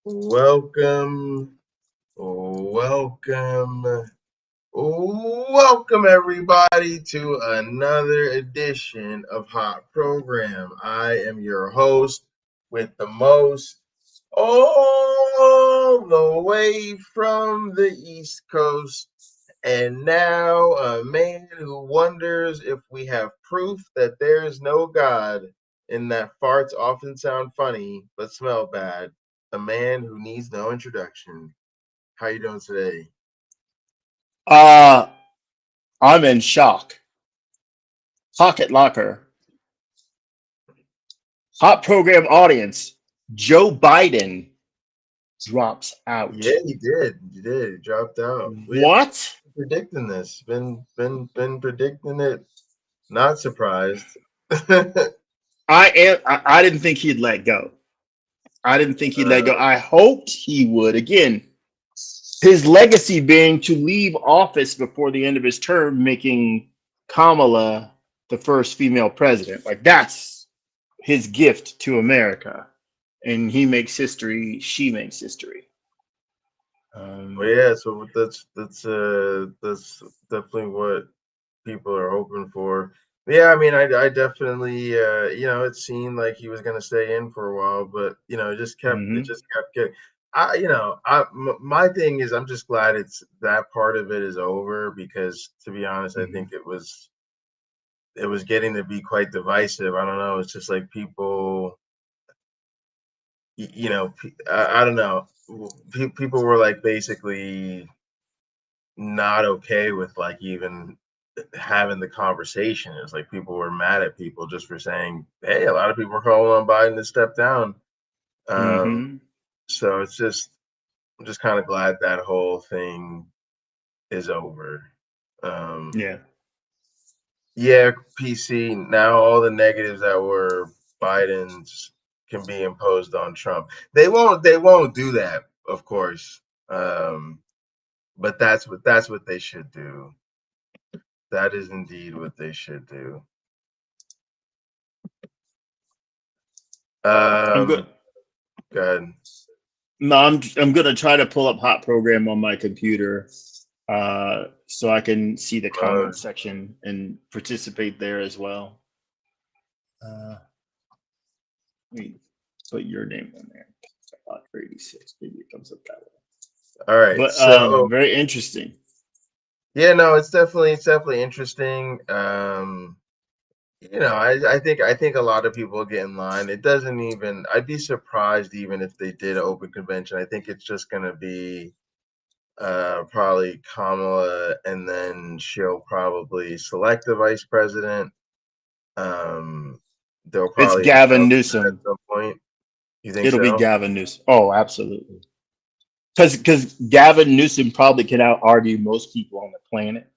Welcome, welcome, welcome everybody to another edition of Hot Program. I am your host with the most, all the way from the East Coast, and now a man who wonders if we have proof that there is no God and that farts often sound funny but smell bad. A man who needs no introduction. How you doing today? Uh, I'm in shock. Pocket Locker. Hot program audience. Joe Biden drops out. Yeah, he did. He did. He dropped out. We have What? been predicting this. Been predicting it. Not surprised. I didn't think he'd let go. I didn't think he'd let go. I hoped he would. Again, his legacy being to leave office before the end of his term, making Kamala the first female president. Like that's his gift to America. And he makes history, she makes history. Well, yeah. So that's definitely what people are hoping for. Yeah, I mean, I definitely, it seemed like he was gonna stay in for a while, but it Mhm. just kept getting. My thing is, I'm just glad it's that part of it is over because, to be honest, I think Mhm. it was getting to be quite divisive. I don't know. It's just like people, I don't know. People were like basically not okay with like even having the conversation. It's like people were mad at people just for saying, "Hey, a lot of people are calling on Biden to step down." Um, Mhm. so I'm just kind of glad that whole thing is over. Um, Yeah. yeah, PC. Now all the negatives that were Biden's can be imposed on Trump. They won't do that, of course. Um, but that's what they should do. That is indeed what they should do. I'm good. Um, Go ahead. No, I'm gonna try to pull up Hot Program on my computer, so I can see the Uh, comment section and participate there as well. Let me put your name in there. Hot 86. Maybe it comes up that way. all right. But So very interesting. yeah, no, it's definitely interesting. I think a lot of people get in line. It doesn't even. I'd be surprised even if they did an open convention. I think it's just gonna be probably Kamala, and then she'll probably select the vice president. Um, they'll It's probably Gavin announce that at Newsom. some point. You think It'll be so? Gavin Newsom. Oh, absolutely. Because Gavin Newsom probably can out argue most people on the planet.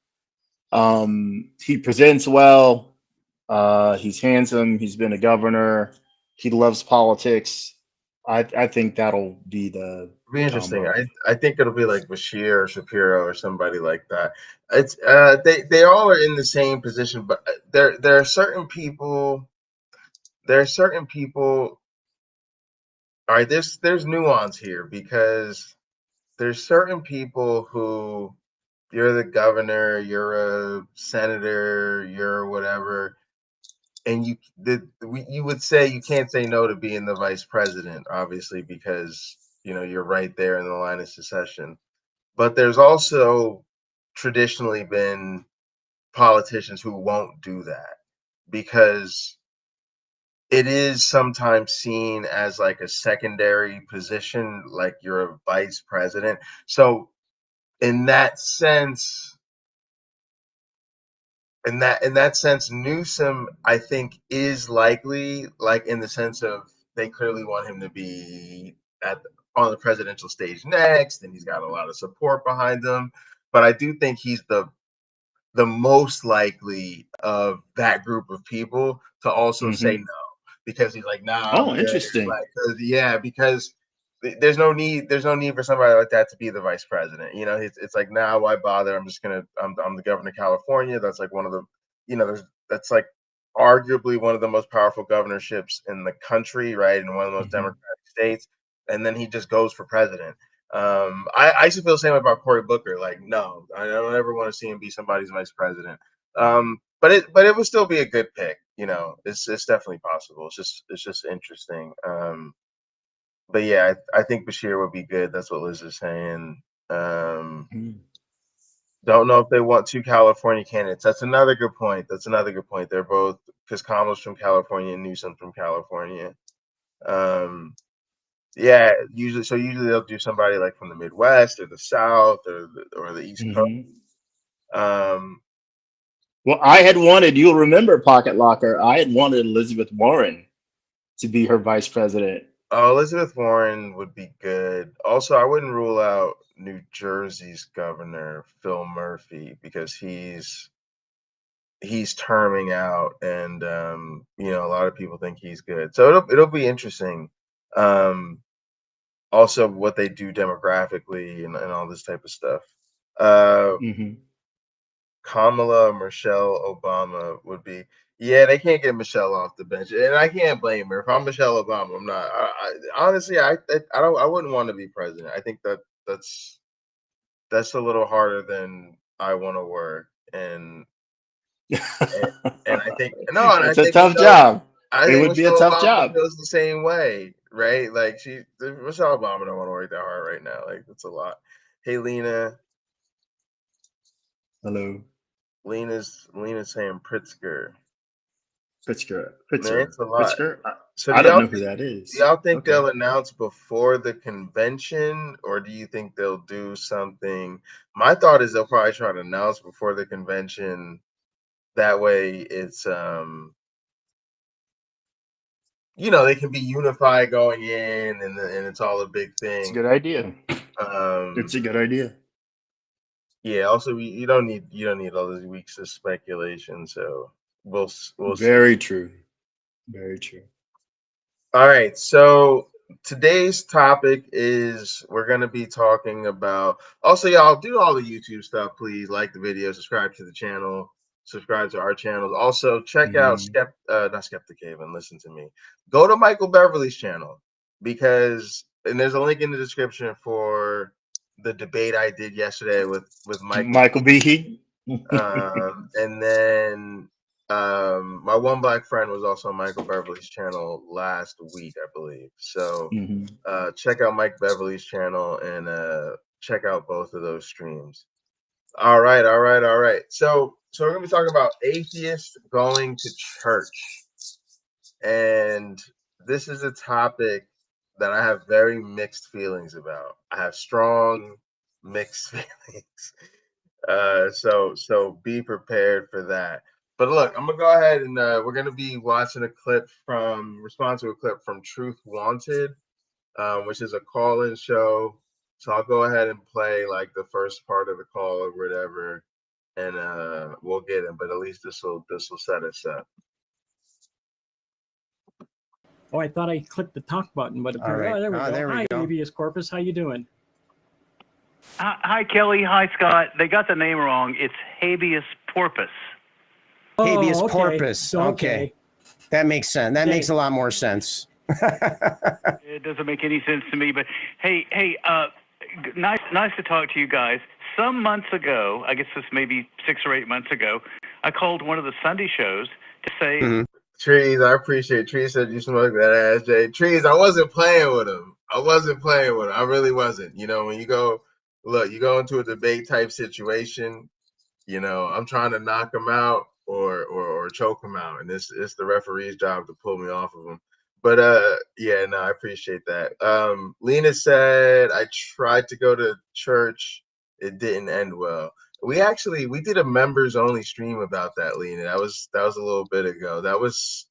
He presents well. He's handsome. He's been a governor. He loves politics. I think that'll be It'll be the interesting. combo. I think it'll be like Bashir or Shapiro or somebody like that. It's they all are in the same position, but there are certain people. There are certain people. All right, there's nuance here because there's certain people who you're the governor, you're a senator, you're whatever, and you would say you can't say no to being the vice president, obviously, because you're right there in the line of succession. But there's also traditionally been politicians who won't do that because it is sometimes seen as like a secondary position, like you're a vice president. So in that sense, Newsom, I think, is likely, like in the sense of they clearly want him to be on the presidential stage next, and he's got a lot of support behind him. But I do think he's the most likely of that group of people to also say Hmm. no because he's like, nah, I'm Oh, good. interesting. Like, because there's no need for somebody like that to be the vice president. It's like, nah, why bother? I'm the governor of California. That's like one of the, that's like arguably one of the most powerful governorships in the country, right? And one of the most Hmm. democratic states. and then he just goes for president. I used to feel the same way about Cory Booker. Like, no, I don't ever want to see him be somebody's vice president. But it would still be a good pick. It's definitely possible. It's just interesting. But yeah, I think Bashir would be good. That's what Liz is saying. Don't know if they want two California candidates. That's another good point. They're both, because Kamala's from California and Newsom's from California. Yeah, usually they'll do somebody like from the Midwest or the South or the East Coast. Well, I had wanted, you'll remember, Pocket Locker, I had wanted Elizabeth Warren to be her vice president. Oh, Elizabeth Warren would be good. Also, I wouldn't rule out New Jersey's governor, Phil Murphy, because he's terming out, and a lot of people think he's good. So it'll be interesting. Also, what they do demographically and all this type of stuff. Kamala, Michelle Obama would be. Yeah, they can't get Michelle off the bench, and I can't blame her. If I'm Michelle Obama, I'm not. Honestly, I wouldn't want to be president. I think that's a little harder than I want to work, and I think no, and it's a tough job. I think be a tough Obama job. feels the same way, right? Like Michelle Obama don't want to work that hard right now. Like, it's a lot. Hey, Lena. Hello. Lena's saying Pritzker. Pritzker. Man, it's a lot. So I don't know who that is. Do y'all think they'll announce before the convention, or do you think they'll do something? My thought is they'll probably try to announce before the convention. That way, it's they can be unified going in, and it's all a big thing. It's a good idea. It's a good idea. Yeah. Also, you don't need all these weeks of speculation. So we'll Very see. true. Very true. All right. So today's topic is we're going to be talking about. Also, y'all do all the YouTube stuff. Please like the video, subscribe to the channel, subscribe to our channels. Also, check out not Skeptic Haven. Listen to me. Go to Michael Beverly's channel, and there's a link in the description for the debate I did yesterday with Michael Behe. And then my one black friend was also on Michael Beverly's channel last week, I believe. So check out Mike Beverly's channel and check out both of those streams. All right. So we're gonna be talking about atheists going to church, and this is a topic that I have very mixed feelings about. I have strong mixed feelings. So be prepared for that. But look, I'm gonna go ahead and we're gonna be watching respond to a clip from Truth Wanted, which is a call-in show. So I'll go ahead and play like the first part of the call or whatever, and we'll get him. But at least this will set us up. Oh, I thought I clicked the talk button, but apparently, there we go. Hi, habeas corpus. How you doing? Hi, Kelly. Hi, Scott. They got the name wrong. It's habeas porpoise. Habeas porpoise. Okay. That makes sense. That makes a lot more sense. It doesn't make any sense to me, but hey, nice to talk to you guys. Some months ago, I guess this may be 6 or 8 months ago, I called one of the Sunday shows to say... Trees, I appreciate it. Trees said you smoke that ass, Jay. Trees, I wasn't playing with him. I really wasn't. When you go into a debate type situation, I'm trying to knock him out or choke him out, and it's the referee's job to pull me off of him. But yeah, no, I appreciate that. Lena said I tried to go to church, it didn't end well. We did a members only stream about that, Lena. That was a little bit ago. That was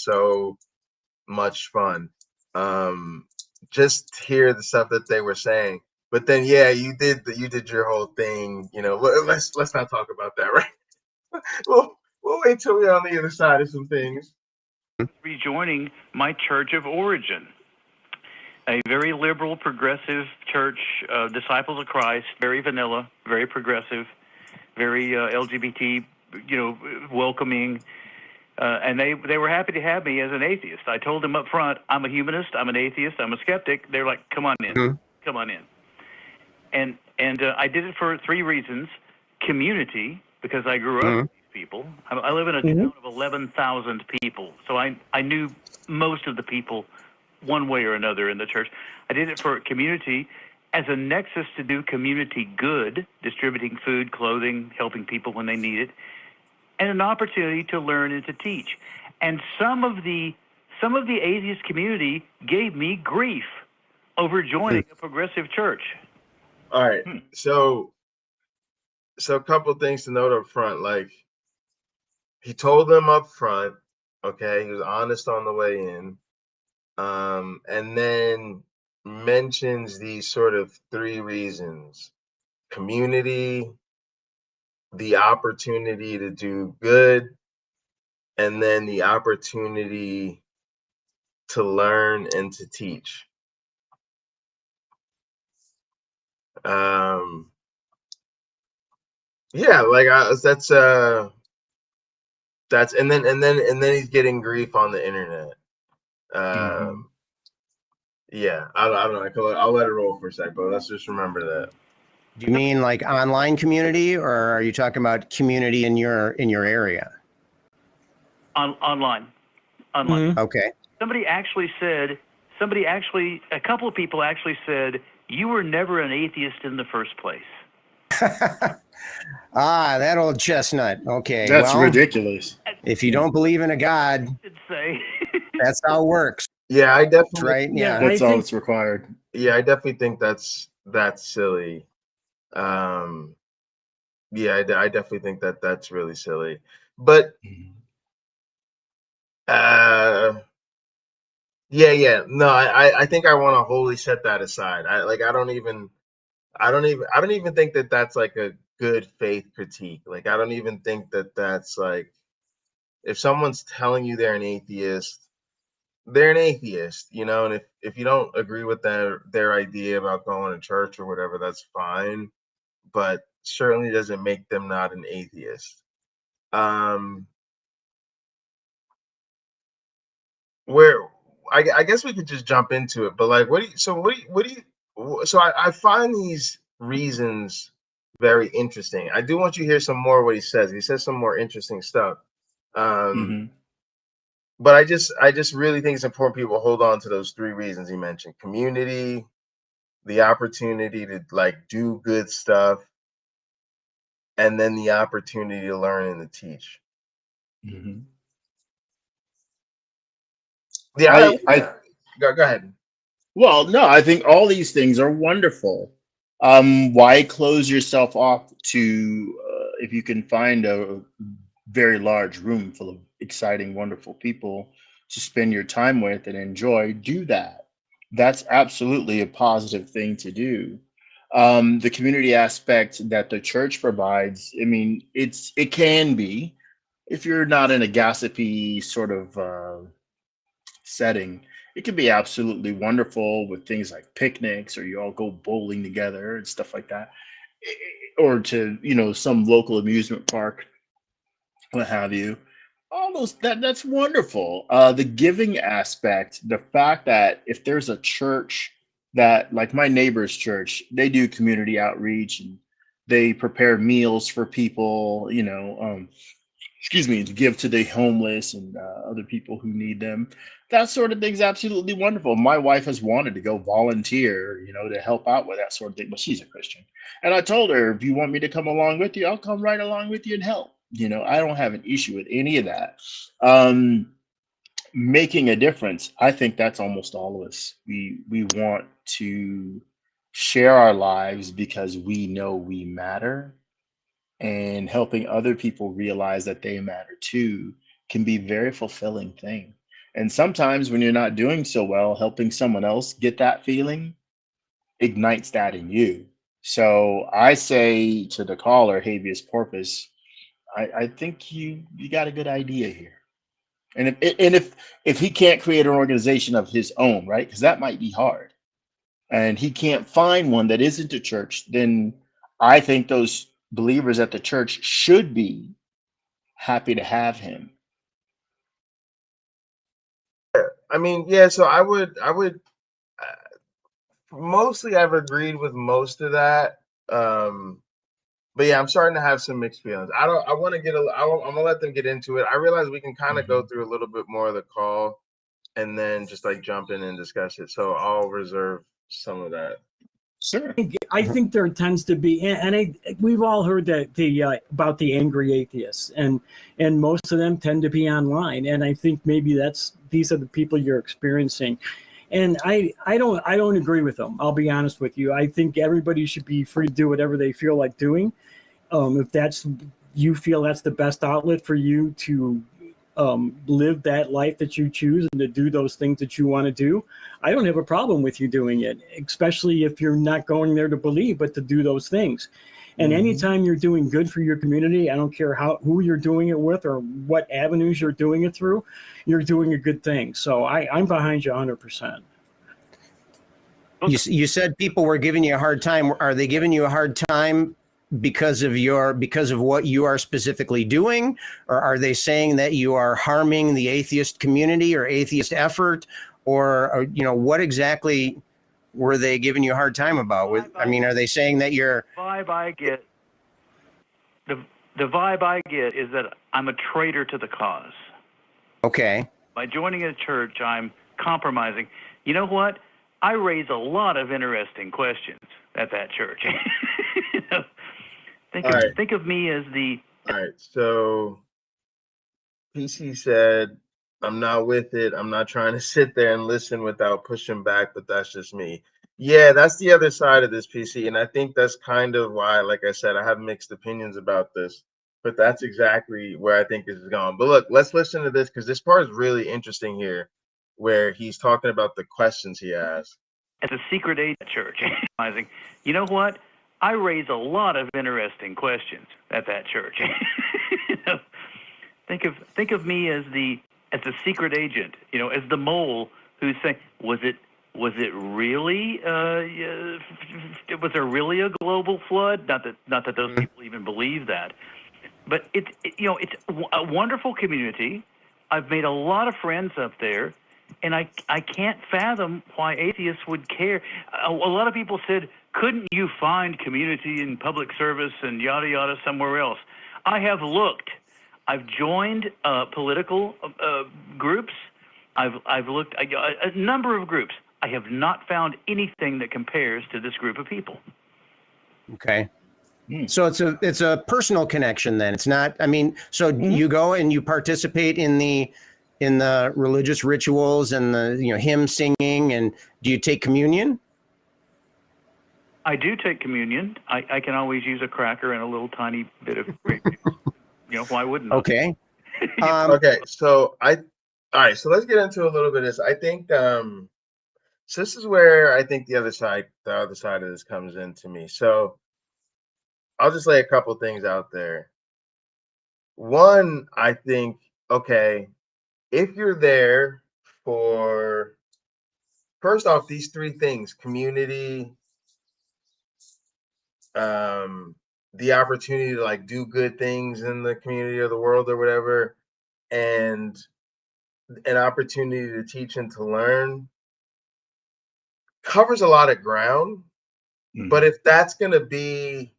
so much fun. Just hear the stuff that they were saying. But then, yeah, you did your whole thing. Let's not talk about that, right? We'll wait till we're on the other side of some things. Rejoining my church of origin, a very liberal, progressive church, Disciples of Christ, very vanilla, very progressive, very LGBT, welcoming. And they were happy to have me as an atheist. I told them up front, I'm a humanist, I'm an atheist, I'm a skeptic. They're like, come on in, come on in. And I did it for 3 reasons. Community, because I grew up with these people. I live in a town of 11,000 people, so I knew most of the people one way or another in the church. I did it for community as a nexus to do community good, distributing food, clothing, helping people when they need it, and an opportunity to learn and to teach. And some of the atheist community gave me grief over joining a progressive church. All right. So a couple of things to note up front. Like, he told them up front, okay, he was honest on the way in, and then mentions these sort of 3 reasons: community, the opportunity to do good, and then the opportunity to learn and to teach. Yeah, like that's and then he's getting grief on the internet. Yeah, I don't know. I'll let it roll for a sec, but let's just remember that. Do you mean like online community, or are you talking about community in your area? Online. Okay. A couple of people actually said, you were never an atheist in the first place. That old chestnut. Okay. That's ridiculous. If you don't believe in a God, that's how it works. Yeah, I definitely. Right. Yeah. That's all that's required. Yeah, I definitely think that's silly. Yeah, I definitely think that's really silly. But yeah. No, I think I want to wholly set that aside. I don't even think that that's like a good faith critique. Like, I don't even think that that's like, if someone's telling you they're an atheist, they're an atheist, you know, and if you don't agree with their idea about going to church or whatever, that's fine, but certainly doesn't make them not an atheist. Where I guess we could just jump into it, but like, so I find these reasons very interesting. I do want you to hear some more of what he says. He says some more interesting stuff. But I just really think it's important people hold on to those 3 reasons he mentioned: community, the opportunity to like do good stuff, and then the opportunity to learn and to teach. Yeah, go ahead. Well, no, I think all these things are wonderful. Why close yourself off to if you can find a very large room full of exciting, wonderful people to spend your time with and enjoy, do that. That's absolutely a positive thing to do. The community aspect that the church provides, I mean, it can be, if you're not in a gossipy sort of setting, it can be absolutely wonderful with things like picnics, or you all go bowling together and stuff like that, or to, you know, some local amusement park, what have you. All those, that's wonderful. The giving aspect, the fact that if there's a church that, like my neighbor's church, they do community outreach and they prepare meals for people, you know, to give to the homeless and other people who need them. That sort of thing's absolutely wonderful. My wife has wanted to go volunteer, you know, to help out with that sort of thing, but she's a Christian. And I told her, if you want me to come along with you, I'll come right along with you and help. You know, I don't have an issue with any of that. Making a difference, I think that's almost all of us. We want to share our lives because we know we matter, and helping other people realize that they matter too can be a very fulfilling thing. And sometimes when you're not doing so well, helping someone else get that feeling ignites that in you. So I say to the caller, habeas corpus, I think you got a good idea here. And if he can't create an organization of his own, right? Because that might be hard, and he can't find one that isn't a church, then I think those believers at the church should be happy to have him. I mean, yeah. So I would mostly I've agreed with most of that. But yeah, I'm starting to have some mixed feelings. I want to I'm gonna let them get into it. I realize we can kind of go through a little bit more of the call and then just like jump in and discuss it. So I'll reserve some of that. Sure. I think there tends to be, and we've all heard that about the angry atheists, and most of them tend to be online. And I think maybe these are the people you're experiencing. And I don't agree with them. I'll be honest with you. I think everybody should be free to do whatever they feel like doing. If you feel that's the best outlet for you to live that life that you choose and to do those things that you want to do, I don't have a problem with you doing it, especially if you're not going there to believe, but to do those things. And anytime you're doing good for your community, I don't care who you're doing it with or what avenues you're doing it through, you're doing a good thing. So I'm behind you 100%. You said people were giving you a hard time. Are they giving you a hard time because of what you are specifically doing, or are they saying that you are harming the atheist community or atheist effort, or what exactly were they giving you a hard time about? I mean, are they saying that you're vibe I get? The vibe I get is that I'm a traitor to the cause. Okay. By joining a church, I'm compromising. You know what? I raise a lot of interesting questions at that church. Think of me as the... All right, so PC said, I'm not with it. I'm not trying to sit there and listen without pushing back, but that's just me. Yeah, that's the other side of this, PC. And I think that's kind of why, like I said, I have mixed opinions about this, but that's exactly where I think this is going. But look, let's listen to this because this part is really interesting here, where he's talking about the questions he asked. As a secret agent church, you know what? I raise a lot of interesting questions at that church. Think of me as a secret agent, as the mole who's saying, was it really was there really a global flood? Not that those people even believe that, but it's a wonderful community. I've made a lot of friends up there, and I can't fathom why atheists would care. A lot of people said, couldn't you find community and public service and yada yada somewhere else? I have looked. I've joined political groups. I've looked a number of groups. I have not found anything that compares to this group of people. Okay. So it's a personal connection then. It's not, I mean, so you go and you participate in the religious rituals and the hymn singing, and do you take communion? I do take communion. I can always use a cracker and a little tiny bit of why wouldn't I? Okay. Okay, so all right, so let's get into a little bit of this. I think so this is where I think the other side of this comes into me. So I'll just lay a couple things out there. One, I think, okay, if you're there for, first off, these three things: community, the opportunity to like do good things in the community or the world or whatever, and an opportunity to teach and to learn, covers a lot of ground. But if that's going to be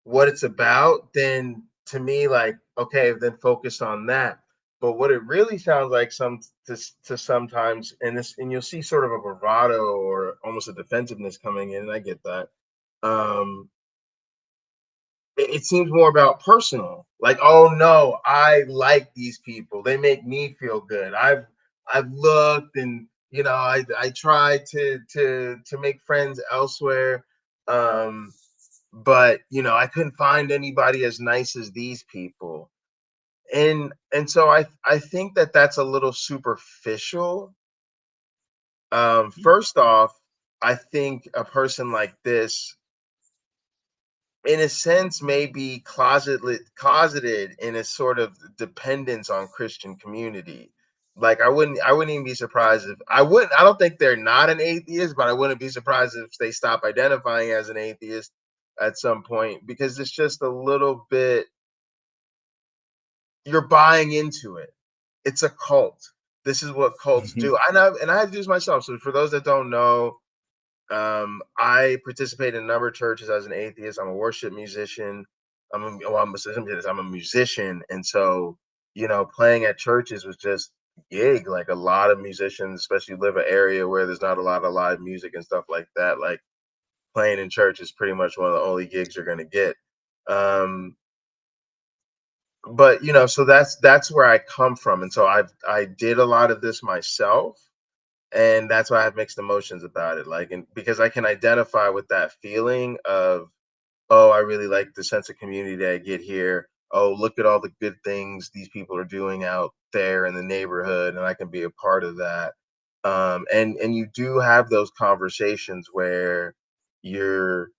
what it's about, then to me, like, okay, then focus on that. But what it really sounds like to sometimes, and you'll see sort of a bravado or almost a defensiveness coming in, and I get that. It seems more about personal, like, oh no, I like these people, they make me feel good. I've looked, and I tried to make friends elsewhere, but I couldn't find anybody as nice as these people, and so I think that that's a little superficial. First off, I think a person like this, in a sense, may be closeted in a sort of dependence on Christian community. Like I wouldn't even be surprised if I don't think they're not an atheist, but I wouldn't be surprised if they stop identifying as an atheist at some point, because it's just a little bit, you're buying into it. It's a cult. this is what cults do. And I do this myself. So for those that don't know, I participate in a number of churches as an atheist. I'm a worship musician. I'm a musician, and so playing at churches was just gig. Like a lot of musicians, especially live an area where there's not a lot of live music and stuff like that. Like playing in church is pretty much one of the only gigs you're gonna get. But so that's where I come from, and so I did a lot of this myself, and that's why I have mixed emotions about it. Like, and because I can identify with that feeling of, oh, I really like the sense of community that I get here. Oh, look at all the good things these people are doing out there in the neighborhood, and I can be a part of that. And you do have those conversations where you're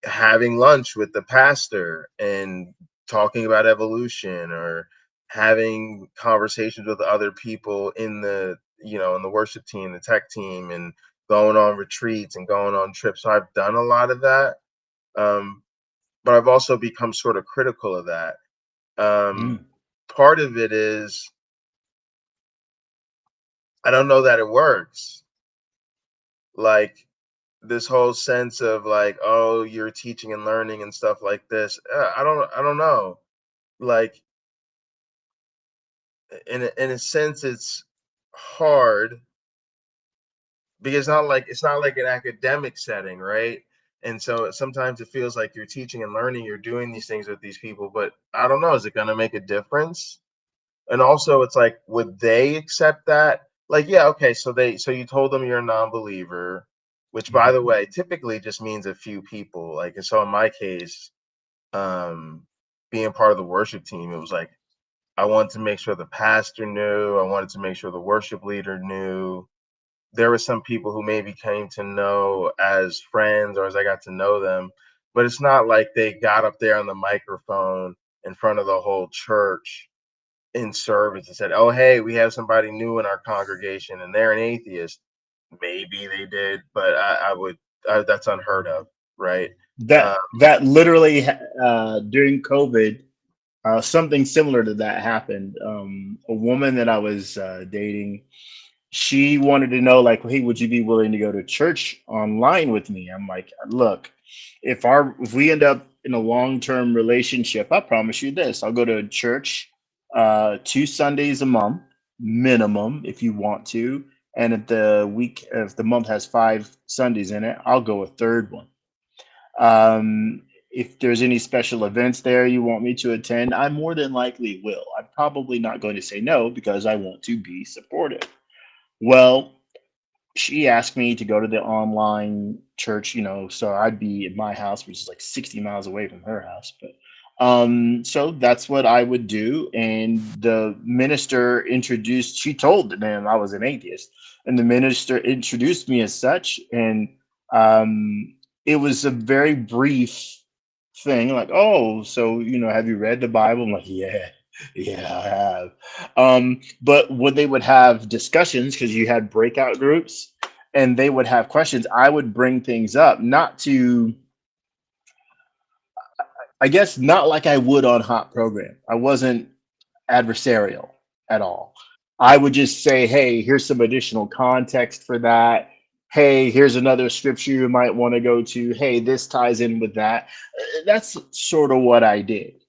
having lunch with the pastor and talking about evolution, or having conversations with other people in the in the worship team, the tech team, and going on retreats and going on trips. So I've done a lot of that, but I've also become sort of critical of that. Part of it is I don't know that it works. Like this whole sense of like, oh, you're teaching and learning and stuff like this. I don't know. Like in a sense, it's hard because it's not like an academic setting, right? And so sometimes it feels like you're teaching and learning, you're doing these things with these people, but I don't know, is it going to make a difference? And also it's like, would they accept that? Like, yeah, okay, so you told them you're a non-believer, which by the way typically just means a few people. Like, and so in my case, being part of the worship team, it was like I wanted to make sure the pastor knew, I wanted to make sure the worship leader knew. There were some people who maybe came to know as friends or as I got to know them, but it's not like they got up there on the microphone in front of the whole church in service and said, "Oh, hey, we have somebody new in our congregation and they're an atheist." Maybe they did, but that's unheard of, right? That literally during COVID, something similar to that happened. A woman that I was dating, she wanted to know, like, hey, would you be willing to go to church online with me? I'm like, look, if we end up in a long-term relationship, I promise you this, I'll go to church 2 Sundays a month minimum if you want to, and if the month has 5 Sundays in it, I'll go a third one. If there's any special events there you want me to attend, I more than likely will. I'm probably not going to say no because I want to be supportive. Well, she asked me to go to the online church, so I'd be at my house, which is like 60 miles away from her house. But so that's what I would do. And the minister she told them I was an atheist, and the minister introduced me as such. And it was a very brief thing, like, oh, so have you read the Bible? I'm like, yeah, I have. But when they would have discussions, because you had breakout groups, and they would have questions, I would bring things up, not to, I guess, not like I would on Hot Program. I wasn't adversarial at all. I would just say, hey, here's some additional context for that. Hey, here's another scripture you might want to go to. Hey, this ties in with that. That's sort of what I did,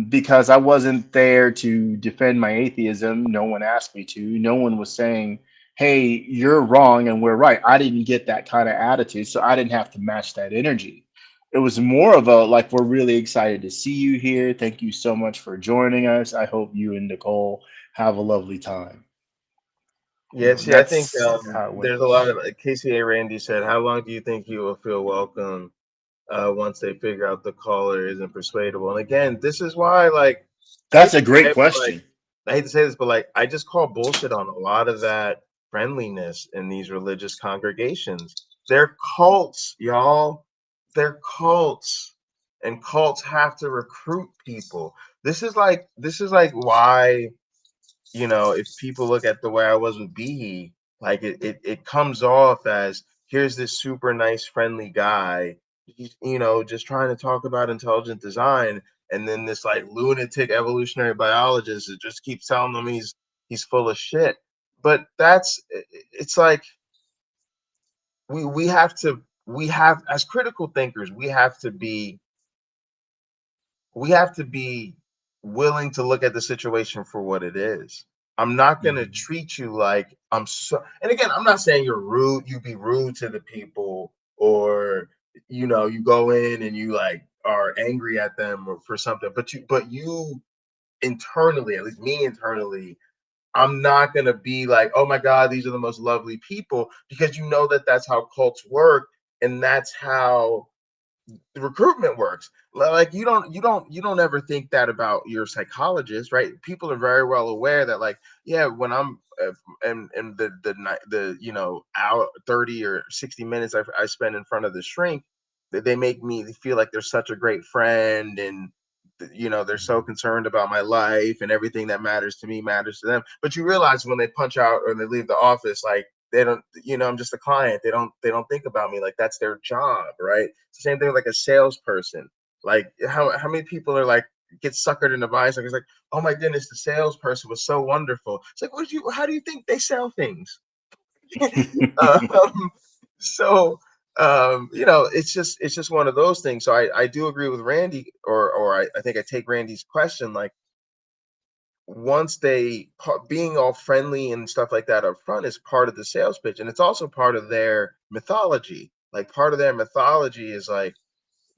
because I wasn't there to defend my atheism. No one asked me to. No one was saying, hey, you're wrong and we're right. I didn't get that kind of attitude, so I didn't have to match that energy. It was more of a, like, we're really excited to see you here. Thank you so much for joining us. I hope you and Nicole have a lovely time. Yeah, see, I think That's how it went. there's a lot of, like KCA Randy said, how long do you think you will feel welcome once they figure out the caller isn't persuadable? And again, this is why, like, I hate That's to a say great it, but, like, question. I hate to say this, but like, I just call bullshit on a lot of that friendliness in these religious congregations. They're cults, y'all. They're cults, and cults have to recruit people. This is like why, if people look at the way I was with Behe, like it comes off as, here's this super nice, friendly guy, he's, just trying to talk about intelligent design, and then this like lunatic evolutionary biologist that just keeps telling them he's he's full of shit. But it's like we have as critical thinkers, we have to be willing to look at the situation for what it is. I'm not going to treat you like I'm so, and again, I'm not saying you're rude, you be rude to the people, or you go in and you like are angry at them or for something, but you internally, at least me internally, I'm not going to be like, oh my God, these are the most lovely people, because that's how cults work, and that's how the recruitment works. Like you don't ever think that about your psychologist, right? People are very well aware that, like, yeah, when I'm and the hour 30 or 60 minutes I spend in front of the shrink, they make me feel like they're such a great friend, and they're so concerned about my life, and everything that matters to me matters to them. But you realize when they punch out or they leave the office, like, they don't, I'm just a client. They don't think about me like that's their job, right? It's the same thing like a salesperson. Like how many people are like get suckered into buying something? It's like, oh my goodness, the salesperson was so wonderful. It's like, how do you think they sell things? um, so it's just one of those things. So I do agree with Randy, or I think I take Randy's question, like, once being all friendly and stuff like that up front is part of the sales pitch, and it's also part of their mythology. Like, part of their mythology is like,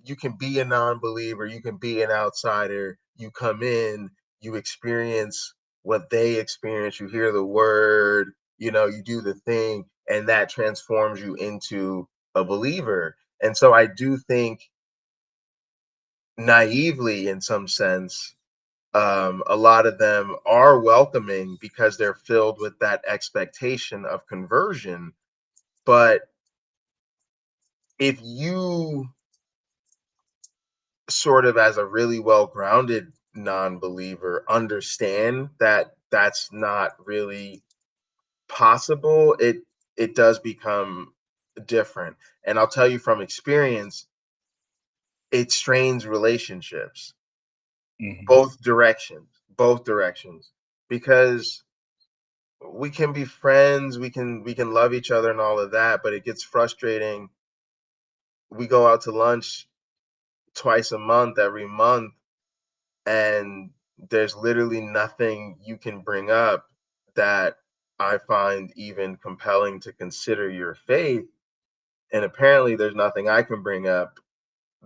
you can be a non-believer, you can be an outsider, you come in, you experience what they experience, you hear the word, you do the thing, and that transforms you into a believer. And so I do think, naively in some sense, a lot of them are welcoming because they're filled with that expectation of conversion. But if you sort of, as a really well-grounded non-believer, understand that that's not really possible, it does become different. And I'll tell you from experience, it strains relationships, both directions, because we can be friends, we can love each other and all of that, but it gets frustrating. We go out to lunch twice a month, every month, and there's literally nothing you can bring up that I find even compelling to consider your faith. And apparently there's nothing I can bring up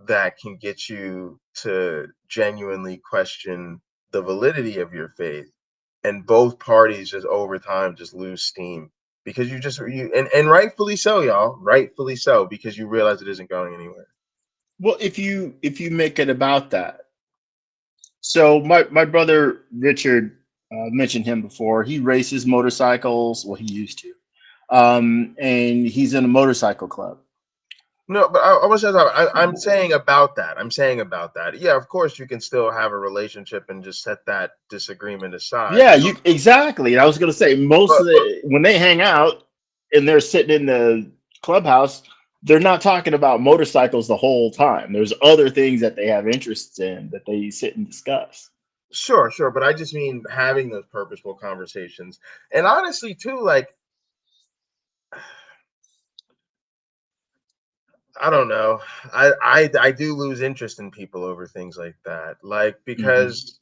that can get you to genuinely question the validity of your faith. And both parties just over time just lose steam, because and rightfully so, y'all, rightfully so, because you realize it isn't going anywhere. Well, if you make it about that, so my brother Richard, mentioned him before. He races motorcycles. Well, he used to, and he's in a motorcycle club. No, but I'm saying about that. I'm saying about that. Yeah, of course you can still have a relationship and just set that disagreement aside. Yeah, you exactly. I was going to say most But, of the when they hang out and they're sitting in the clubhouse, they're not talking about motorcycles the whole time. There's other things that they have interests in that they sit and discuss. sure, but I just mean having those purposeful conversations. And honestly, too, like, I don't know. I do lose interest in people over things like that. Like, because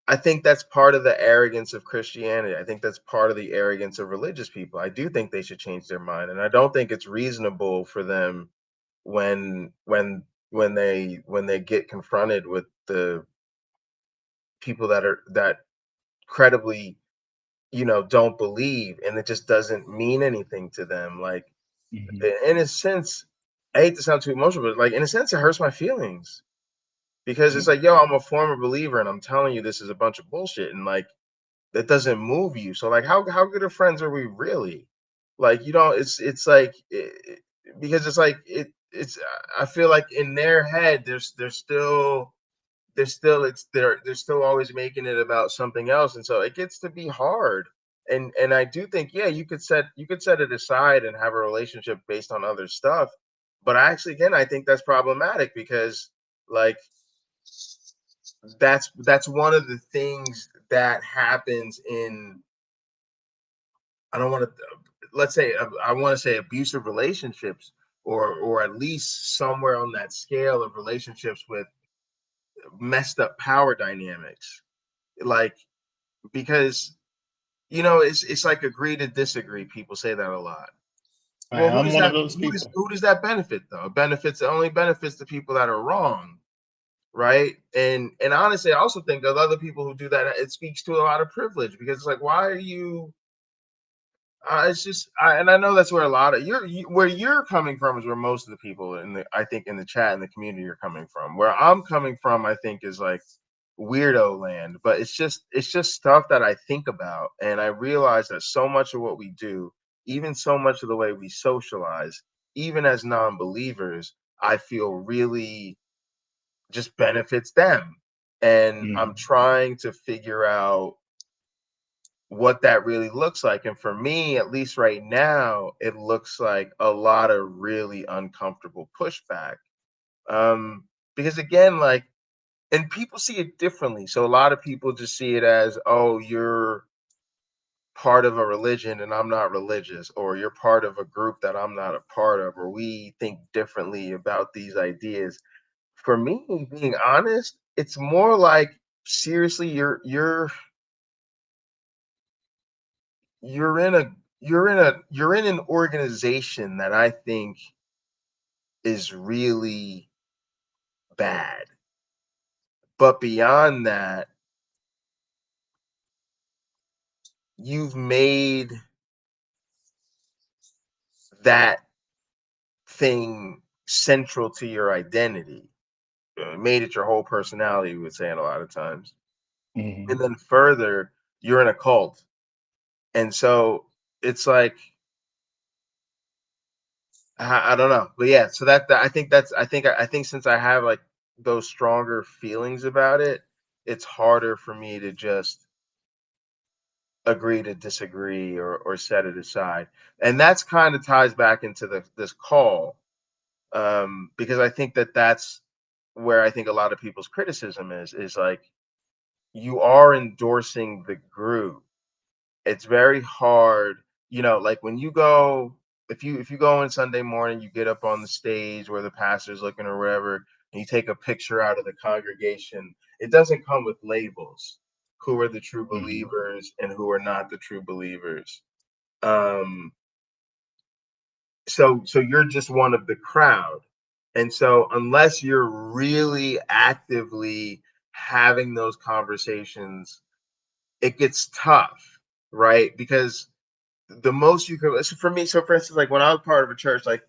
I think that's part of the arrogance of Christianity. I think that's part of the arrogance of religious people. I do think they should change their mind, and I don't think it's reasonable for them, when they get confronted with the people that credibly, don't believe, and it just doesn't mean anything to them. Like, in a sense, I hate to sound too emotional, but like, in a sense, it hurts my feelings, because it's like, yo, I'm a former believer, and I'm telling you this is a bunch of bullshit, and like, that doesn't move you. So like, how good of friends are we really? Like, it's like, because it's like, it's I feel like in their head, they're still always making it about something else, and so it gets to be hard. And I do think, yeah, you could set it aside and have a relationship based on other stuff. But I actually, again, I think that's problematic, because, like, that's one of the things that happens in, I don't want to, let's say, I want to say abusive relationships, or at least somewhere on that scale of relationships with messed up power dynamics. Like, because it's like agree to disagree. People say that a lot. Well, I'm one of those people. who does that benefit though? It only benefits the people that are wrong, right? And honestly, I also think of other people who do that, it speaks to a lot of privilege, because it's like, why are you? It's just, and I know that's where a lot of where you're coming from is where most of the people I think in the chat and the community are coming from. Where I'm coming from, I think, is like weirdo land, but it's just stuff that I think about, and I realize that so much of what we do, even so much of the way we socialize, even as non-believers, I feel really just benefits them, and I'm Mhm. trying to figure out what that really looks like. And for me, at least right now, it looks like a lot of really uncomfortable pushback. Um, because again, like, and people see it differently. So a lot of people just see it as, oh, you're part of a religion and I'm not religious, or you're part of a group that I'm not a part of, or we think differently about these ideas. For me, being honest, it's more like, seriously, you're in a you're in an organization that I think is really bad. But beyond that, you've made that thing central to your identity. Made it your whole personality, we would say it a lot of times. And Mhm. then further, you're in a cult. And so it's like, I don't know. But yeah, so I think since I have like those stronger feelings about it, it's harder for me to just agree to disagree, or set it aside. And that's kind of ties back into this call, because I think that's where I think a lot of people's criticism is like, you are endorsing the group. It's very hard, like when you go, if you go in Sunday morning, you get up on the stage where the pastor's looking or whatever, and you take a picture out of the congregation. It doesn't come with labels, who are the true Mhm. believers and who are not the true believers. um so you're just one of the crowd. And so unless you're really actively having those conversations, it gets tough, right? Because the most you could, so for me, so for instance, like when I was part of a church, like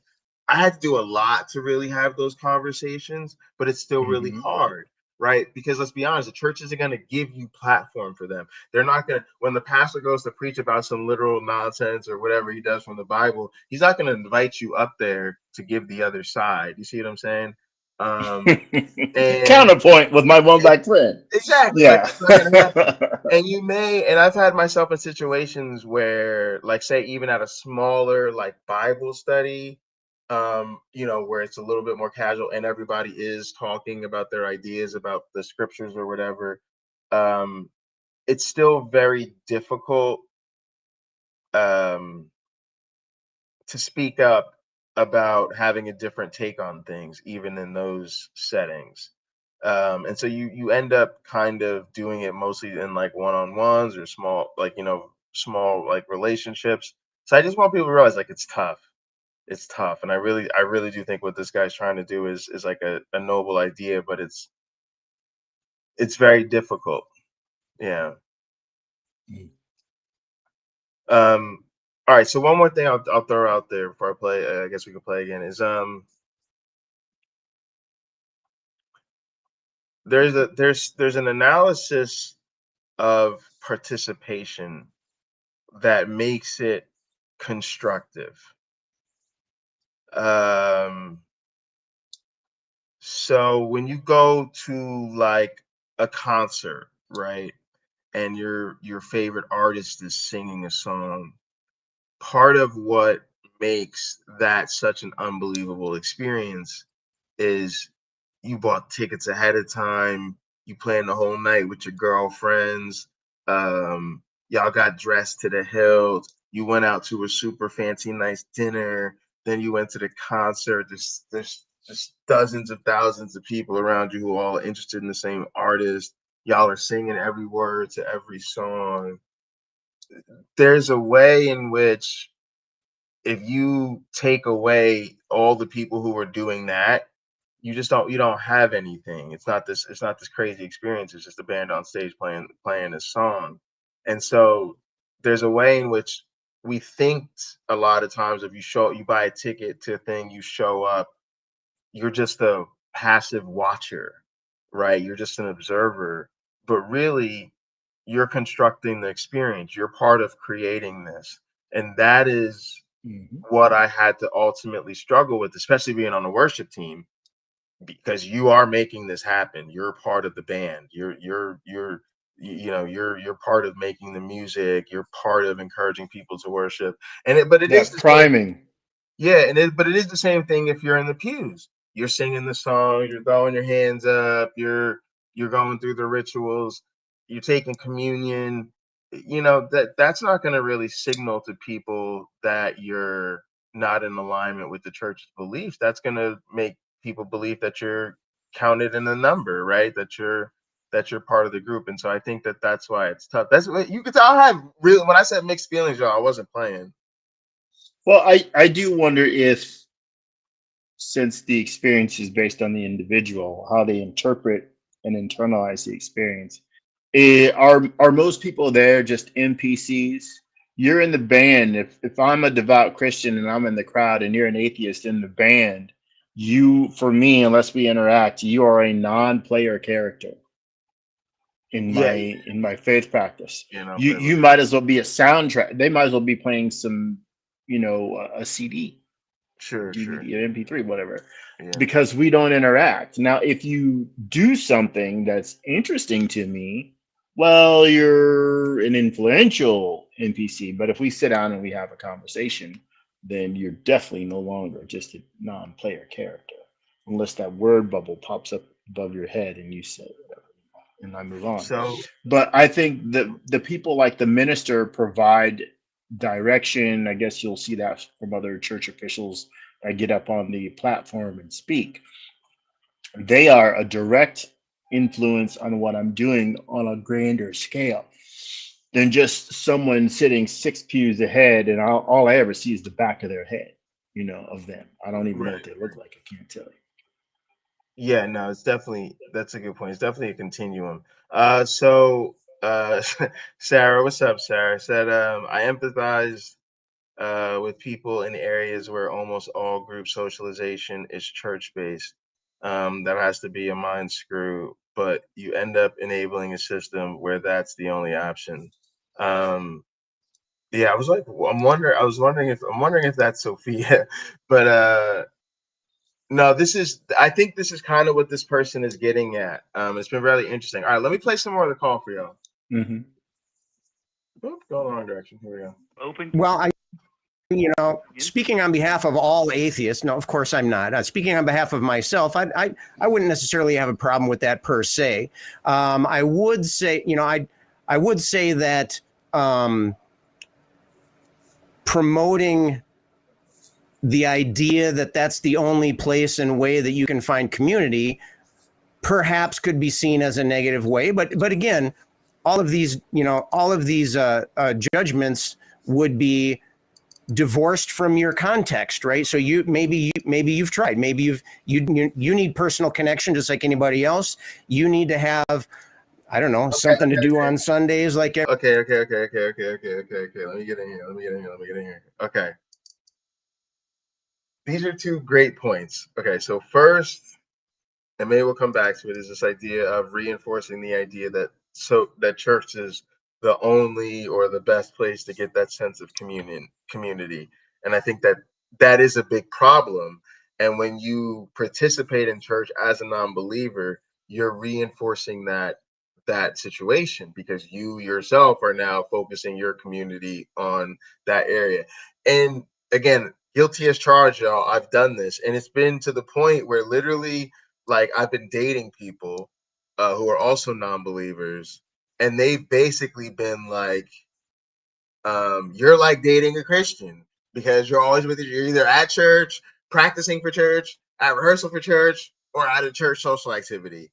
I had to do a lot to really have those conversations, but it's still really Mhm. hard, right? Because let's be honest, the church isn't going to give you platform for them. They're not going to, when the pastor goes to preach about some literal nonsense or whatever he does from the Bible, he's not going to invite you up there to give the other side. You see what I'm saying? And Counterpoint with my one black friend. exactly, like Yeah. it's not going to happen. And and I've had myself in situations where, like, say, even at a smaller like Bible study, where it's a little bit more casual and everybody is talking about their ideas about the scriptures or whatever, um, it's still very difficult um, to speak up about having a different take on things, even in those settings. And so you end up kind of doing it mostly in like one-on-ones or small, like, small like relationships. So I just want people to realize, like, it's tough. It's tough. And I really do think what this guy's trying to do is like a noble idea, but it's very difficult. Yeah. Um, all right. So one more thing I'll throw out there before I play. I guess we can play again. Is there's an analysis of participation that makes it constructive. Um, so when you go to like a concert, right, and your favorite artist is singing a song, part of what makes that such an unbelievable experience is you bought tickets ahead of time, you playing the whole night with your girlfriends. Y'all got dressed to the hilt. You went out to a super fancy nice dinner. Then you went to the concert. There's just dozens of thousands of people around you who are all interested in the same artist. Y'all are singing every word to every song. There's a way in which if you take away all the people who are doing that, you don't have anything. It's not this crazy experience. It's just a band on stage playing a song. And so there's a way in which we think a lot of times if you buy a ticket to a thing, you show up, you're just a passive watcher, right? You're just an observer. But really, you're constructing the experience. You're part of creating this. And that is what I had to ultimately struggle with, especially being on the worship team, because you are making this happen. You're part of the band. You're part of making the music. You're part of encouraging people to worship. But it is That the same. priming. Yeah, but it is the same thing if you're in the pews. You're singing the song, you're throwing your hands up, you're going through the rituals, you're taking communion. That's not going to really signal to people that you're not in alignment with the church's beliefs. That's going to make people believe that you're counted in a number, right? That you're part of the group. And so I think that's why it's tough. That's what you could tell. I have real when I said mixed feelings, y'all, I wasn't playing. Well, I do wonder if, since the experience is based on the individual, how they interpret and internalize the experience. Are most people there just NPCs? You're in the band. If I'm a devout Christian and I'm in the crowd and you're an atheist in the band, for me, unless we interact, you are a non-player character in Yeah, my faith practice. play You with might as well be a soundtrack. They might as well be playing some, a CD, sure. DVD, an MP3, whatever, Yeah. because we don't interact. Now, if you do something that's interesting to me, well, you're an influential NPC. But if we sit down and we have a conversation, then you're definitely no longer just a non-player character, unless that word bubble pops up above your head and you say whatever, and I move on. So But I think the people like the minister provide direction. I guess you'll see that from other church officials that get up on the platform and speak. They are a direct influence on what I'm doing on a grander scale than just someone sitting 6 pews ahead, and all I ever see is the back of their head, of them. I don't even know what they look like. I can't tell you. yeah, no, that's a good point. It's definitely a continuum. So Sarah, what's up, Sarah? Said I empathize with people in areas where almost all group socialization is church based. That has to be a mind screw, but you end up enabling a system where that's the only option. Yeah, I was wondering if that's Sophia, but no, I think this is kind of what this person is getting at. It's been really interesting. All right, let me play some more of the call for y'all. Mm-hmm. Oop, go the wrong direction. Here we go. Open. Well, speaking on behalf of all atheists, no, of course I'm not. Speaking on behalf of myself, I wouldn't necessarily have a problem with that per se. I would say, I would say that promoting the idea that that's the only place and way that you can find community perhaps could be seen as a negative way. But again, all of these judgments would be divorced from your context, right? So maybe you've tried, maybe you need personal connection just like anybody else. You need to have, I don't know, something to do on Sundays, like Okay. Let me get in here. Okay. These are two great points. Okay, so first, and maybe we'll come back to it, is this idea of reinforcing the idea that church is the only or the best place to get that sense of community. And I think that is a big problem. And when you participate in church as a non-believer, you're reinforcing that situation because you yourself are now focusing your community on that area. And again, guilty as charged, y'all. I've done this, and it's been to the point where literally, like, I've been dating people who are also non-believers, and they've basically been like, you're like dating a Christian because you're always with you're either at church, practicing for church, at rehearsal for church, or at a church social activity,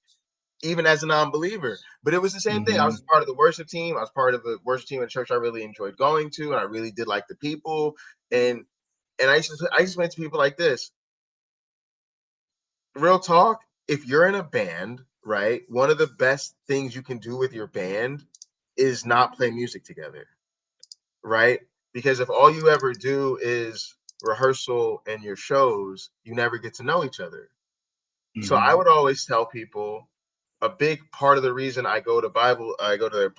even as a non-believer. But it was the same thing. I was part of the worship team. I was part of the worship team at church I really enjoyed going to, and I really did like the people. And I just went to people like this. Real talk, if you're in a band, right, one of the best things you can do with your band is not play music together, right? Because if all you ever do is rehearsal and your shows, you never get to know each other. So I would always tell people, a big part of the reason I go to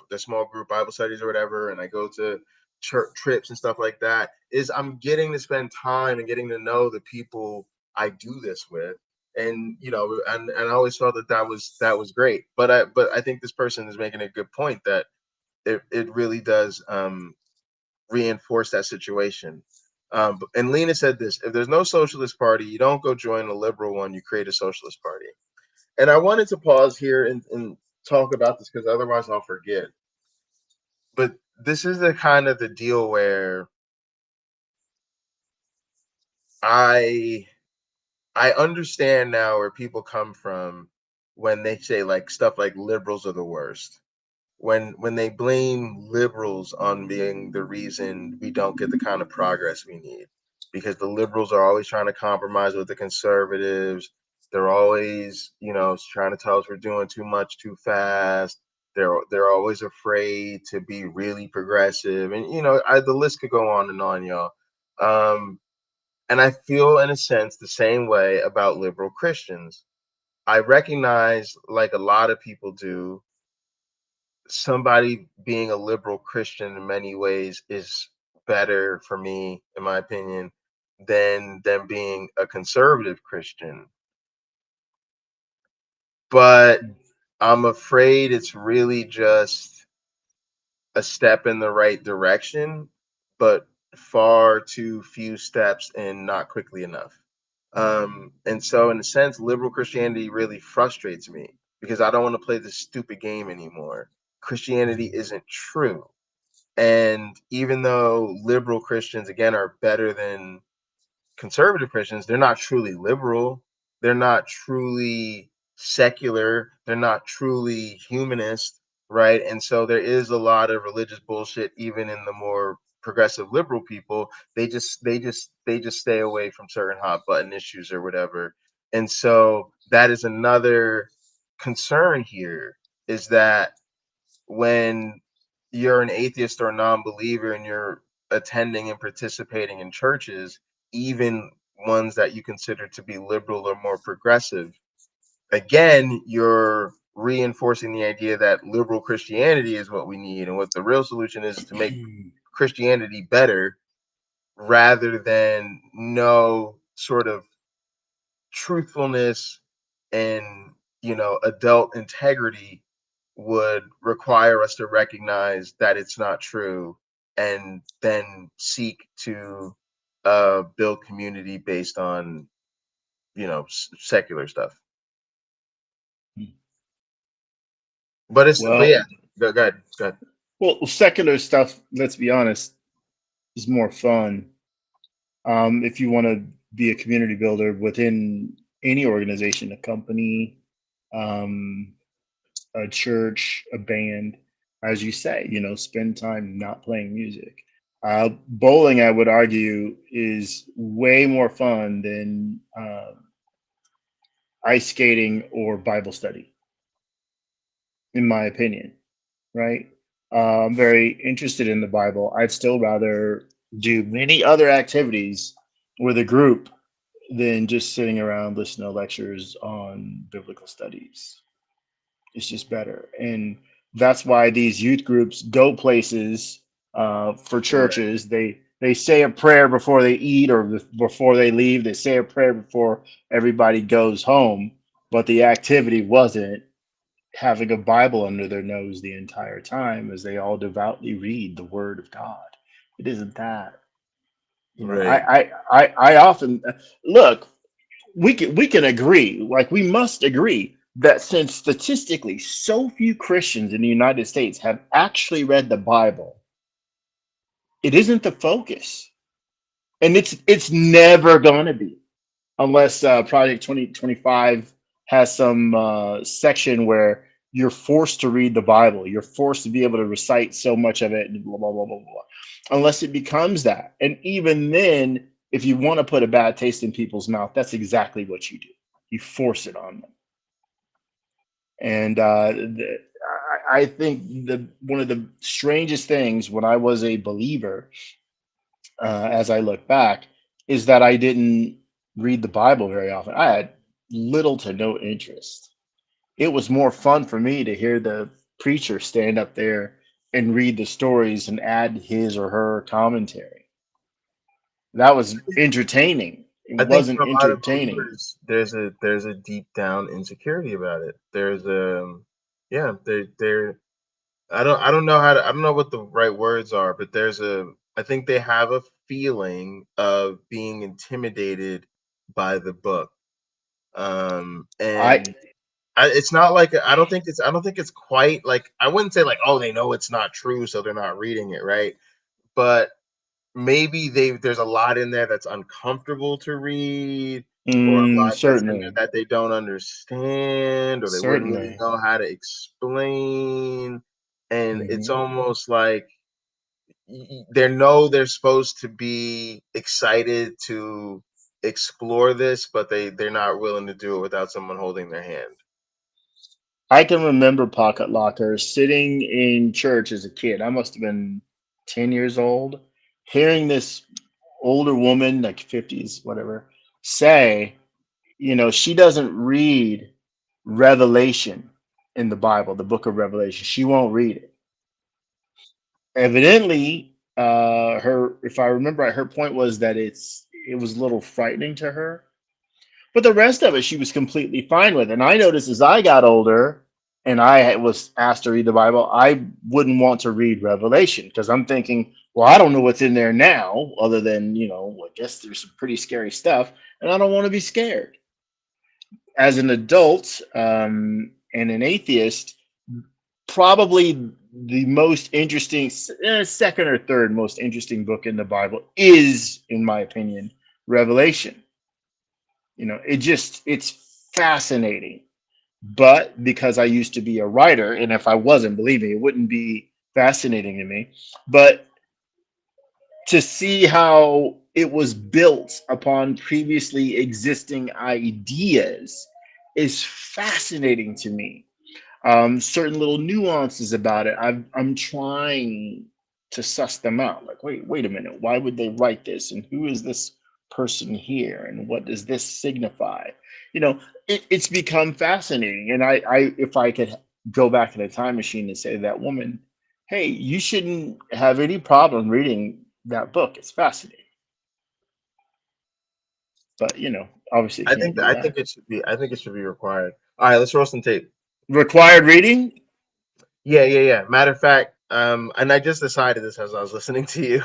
the small group Bible studies or whatever, and I go to church trips and stuff like that, is I'm getting to spend time and getting to know the people I do this with. And and I always felt that was great. But I think this person is making a good point that it really does reinforce that situation. And Lena said this: if there's no socialist party, you don't go join a liberal one, you create a socialist party. And I wanted to pause here and talk about this because otherwise I'll forget. But this is the kind of the deal where I understand now where people come from when they say like stuff like liberals are the worst. When they blame liberals on being the reason we don't get the kind of progress we need, because the liberals are always trying to compromise with the conservatives. They're always trying to tell us we're doing too much too fast. They're always afraid to be really progressive, and the list could go on, y'all. And I feel in a sense the same way about liberal Christians. I recognize, like a lot of people do, somebody being a liberal Christian in many ways is better for me, in my opinion, than them being a conservative Christian. But I'm afraid it's really just a step in the right direction, but far too few steps and not quickly enough. And so, in a sense, liberal Christianity really frustrates me because I don't want to play this stupid game anymore. Christianity isn't true. And even though liberal Christians, again, are better than conservative Christians, they're not truly liberal. They're not truly secular. They're not truly humanist, right? And so there is a lot of religious bullshit even in the more progressive liberal people. They just stay away from certain hot button issues or whatever. And so that is another concern here, is that when you're an atheist or a non-believer and you're attending and participating in churches, even ones that you consider to be liberal or more progressive, again, you're reinforcing the idea that liberal Christianity is what we need, and what the real solution is to make Christianity better, rather than no sort of truthfulness and adult integrity would require us to recognize that it's not true, and then seek to build community based on secular stuff. But Well, yeah, go ahead. well, secular stuff, let's be honest, is more fun. If you want to be a community builder within any organization, a company, um, a church, a band, as you say, spend time not playing music. Bowling, I would argue, is way more fun than ice skating or Bible study, in my opinion, right? I'm very interested in the Bible. I'd still rather do many other activities with a group than just sitting around listening to lectures on biblical studies. It's just better. And that's why these youth groups go places for Right. churches. They say a prayer before they eat or before they leave. They say a prayer before everybody goes home. But the activity wasn't having a Bible under their nose the entire time as they all devoutly read the Word of God. It isn't that. Right. I often look. We can agree. Like we must agree that since statistically so few Christians in the United States have actually read the Bible, it isn't the focus. And it's never going to be, unless Project 2025 has some section where you're forced to read the Bible. You're forced to be able to recite so much of it and blah, blah, blah, blah, blah. Unless it becomes that. And even then, if you want to put a bad taste in people's mouth, that's exactly what you do. You force it on them. And I think one of the strangest things when I was a believer, as I look back, is that I didn't read the Bible very often. I had little to no interest. It was more fun for me to hear the preacher stand up there and read the stories and add his or her commentary. That was entertaining. I It think wasn't for a lot of entertaining. believers, there's a deep down insecurity about it. There's a yeah, there I don't know how to, I don't know what the right words are, but I think they have a feeling of being intimidated by the book. I And it's not like I don't think it's quite like, I wouldn't say like, oh, they know it's not true, so they're not reading it, right? But maybe there's a lot in there that's uncomfortable to read, or a lot that's in there certainly, that they don't understand, or they wouldn't really certainly. know how to explain. And it's Mhm. almost like they know they're supposed to be excited to explore this, but they're not willing to do it without someone holding their hand. I can remember Pocket Locker sitting in church as a kid. I must have been 10 years old, hearing this older woman, like 50s, whatever, say, she doesn't read Revelation in the Bible, the book of Revelation. She won't read it. Evidently, if I remember right, her point was that it was a little frightening to her. But the rest of it, she was completely fine with. And I noticed as I got older and I was asked to read the Bible, I wouldn't want to read Revelation because I'm thinking, well, I don't know what's in there now, other than, I guess there's some pretty scary stuff, and I don't want to be scared. As an adult and an atheist, probably the most interesting, second or third most interesting book in the Bible is, in my opinion, Revelation. It's fascinating. But because I used to be a writer, and if I wasn't, believe me, it wouldn't be fascinating to me. But to see how it was built upon previously existing ideas is fascinating to me. Certain little nuances about it, I'm trying to suss them out. Like, wait a minute, why would they write this? And who is this person here? And what does this signify? It's become fascinating. And if I could go back in a time machine and say to that woman, hey, you shouldn't have any problem reading that book. It's fascinating. But obviously you can't do I that. think it should be required. All right, let's roll some tape. Required reading? Yeah. Matter of fact, and I just decided this as I was listening to you.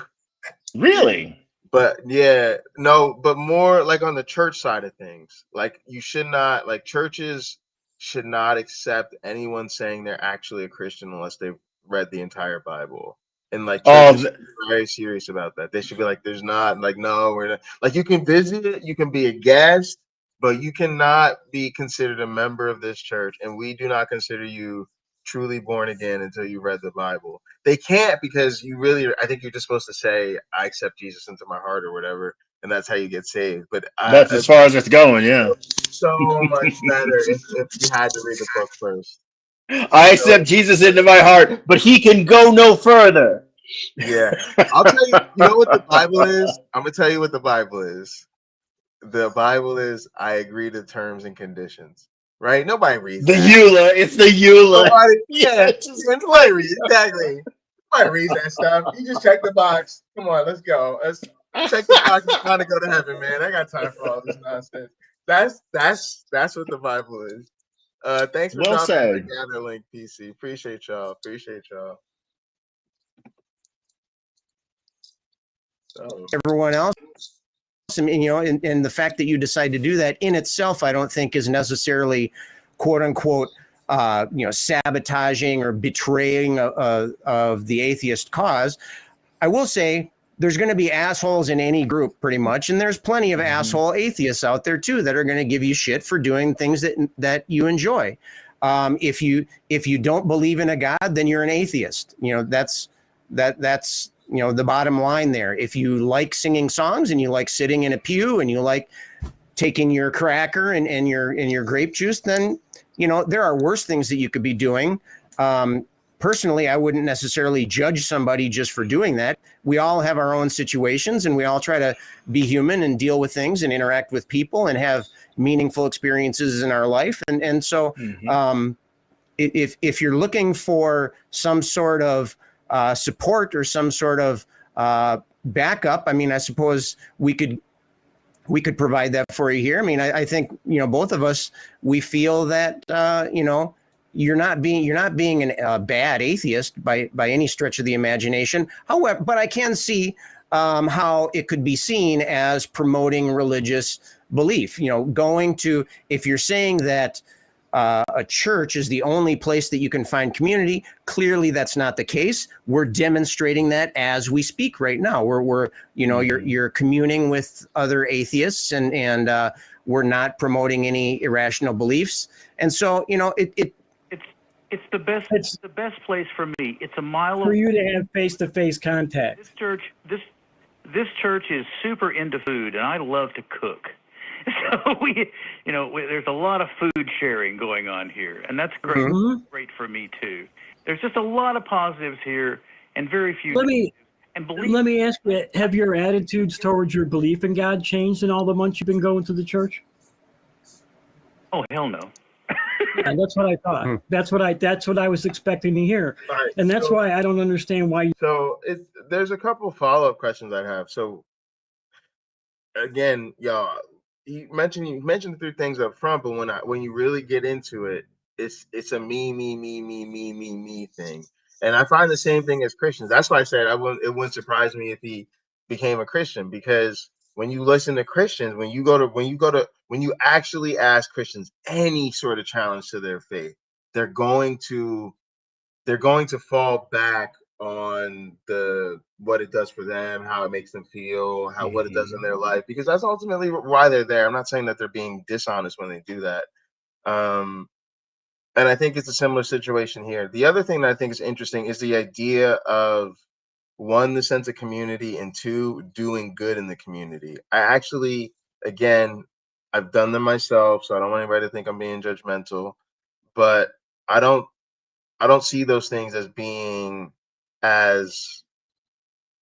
Really? But yeah, no, but more like on the church side of things. Like you should not, like churches should not accept anyone saying they're actually a Christian unless they've read the entire Bible. And like Oh, churches should be very serious about that. They should be like, there's not, like, no, we're not. Like you can visit it, you can be a guest, but you cannot be considered a member of this church. And we do not consider you truly born again until you read the Bible. They can't, because I think you're just supposed to say, I accept Jesus into my heart or whatever, and that's how you get saved. But that's as it's far as it's going, yeah. so much better if you had to read the book first. I So accept Jesus into my heart, but he can go no further. yeah, I'll tell you. You know what the Bible is? I'm gonna tell you what the Bible is. The Bible is, I agree to terms and conditions. Right? Nobody reads The that. EULA, it's the EULA. Nobody. Yeah, Yeah, just nobody reads exactly. Nobody reads that stuff. You just check the box. Come on, let's go. Let's check the box. I'm trying to go to heaven, man. I got time for all this nonsense. That's what the Bible is. Thanks for well dropping that said. gather link, PC. Appreciate y'all. Appreciate y'all. So Everyone else. And the fact that you decide to do that in itself, I don't think is necessarily quote unquote, sabotaging or betraying of the atheist cause. I will say there's going to be assholes in any group pretty much. And there's plenty of asshole atheists out there too, that are going to give you shit for doing things that you enjoy. If you don't believe in a God, then you're an atheist. That's the bottom line there. If you like singing songs and you like sitting in a pew and you like taking your cracker and your grape juice, then, there are worse things that you could be doing. Personally, I wouldn't necessarily judge somebody just for doing that. We all have our own situations, and we all try to be human and deal with things and interact with people and have meaningful experiences in our life. And so if you're looking for some sort of support or some sort of backup, I mean, I suppose we could provide that for you here. I mean, I think, both of us, we feel that, you're not being a bad atheist by any stretch of the imagination. However, but I can see how it could be seen as promoting religious belief. If you're saying that a church is the only place that you can find community, clearly that's not the case. We're demonstrating that as we speak right now. You're communing with other atheists, and we're not promoting any irrational beliefs. And so, It's the best. It's the best place for me. It's a mile for you to have face-to-face contact. This church is super into food, and I love to cook. So there's a lot of food sharing going on here, and that's great. Mm-hmm. Great for me too. There's just a lot of positives here, and very few. Let me ask you: have your attitudes towards your belief in God changed in all the months you've been going to the church? Oh, hell no. And that's what I thought. That's what I was expecting to hear. Right, and that's why I don't understand why. So there's a couple follow-up questions I have. So again, y'all, you mentioned 3 things up front, but when you really get into it, it's a me thing. And I find the same thing as Christians. That's why I said it wouldn't surprise me if he became a Christian, because when you listen to Christians, when you actually ask Christians any sort of challenge to their faith, they're going to fall back on what it does for them, how it makes them feel, what it does in their life, because that's ultimately why they're there. I'm not saying that they're being dishonest when they do that. And I think it's a similar situation here. The other thing that I think is interesting is the idea of, 1, the sense of community, and 2, doing good in the community. I actually, again, I've done them myself, so I don't want anybody to think I'm being judgmental, but I don't see those things as being as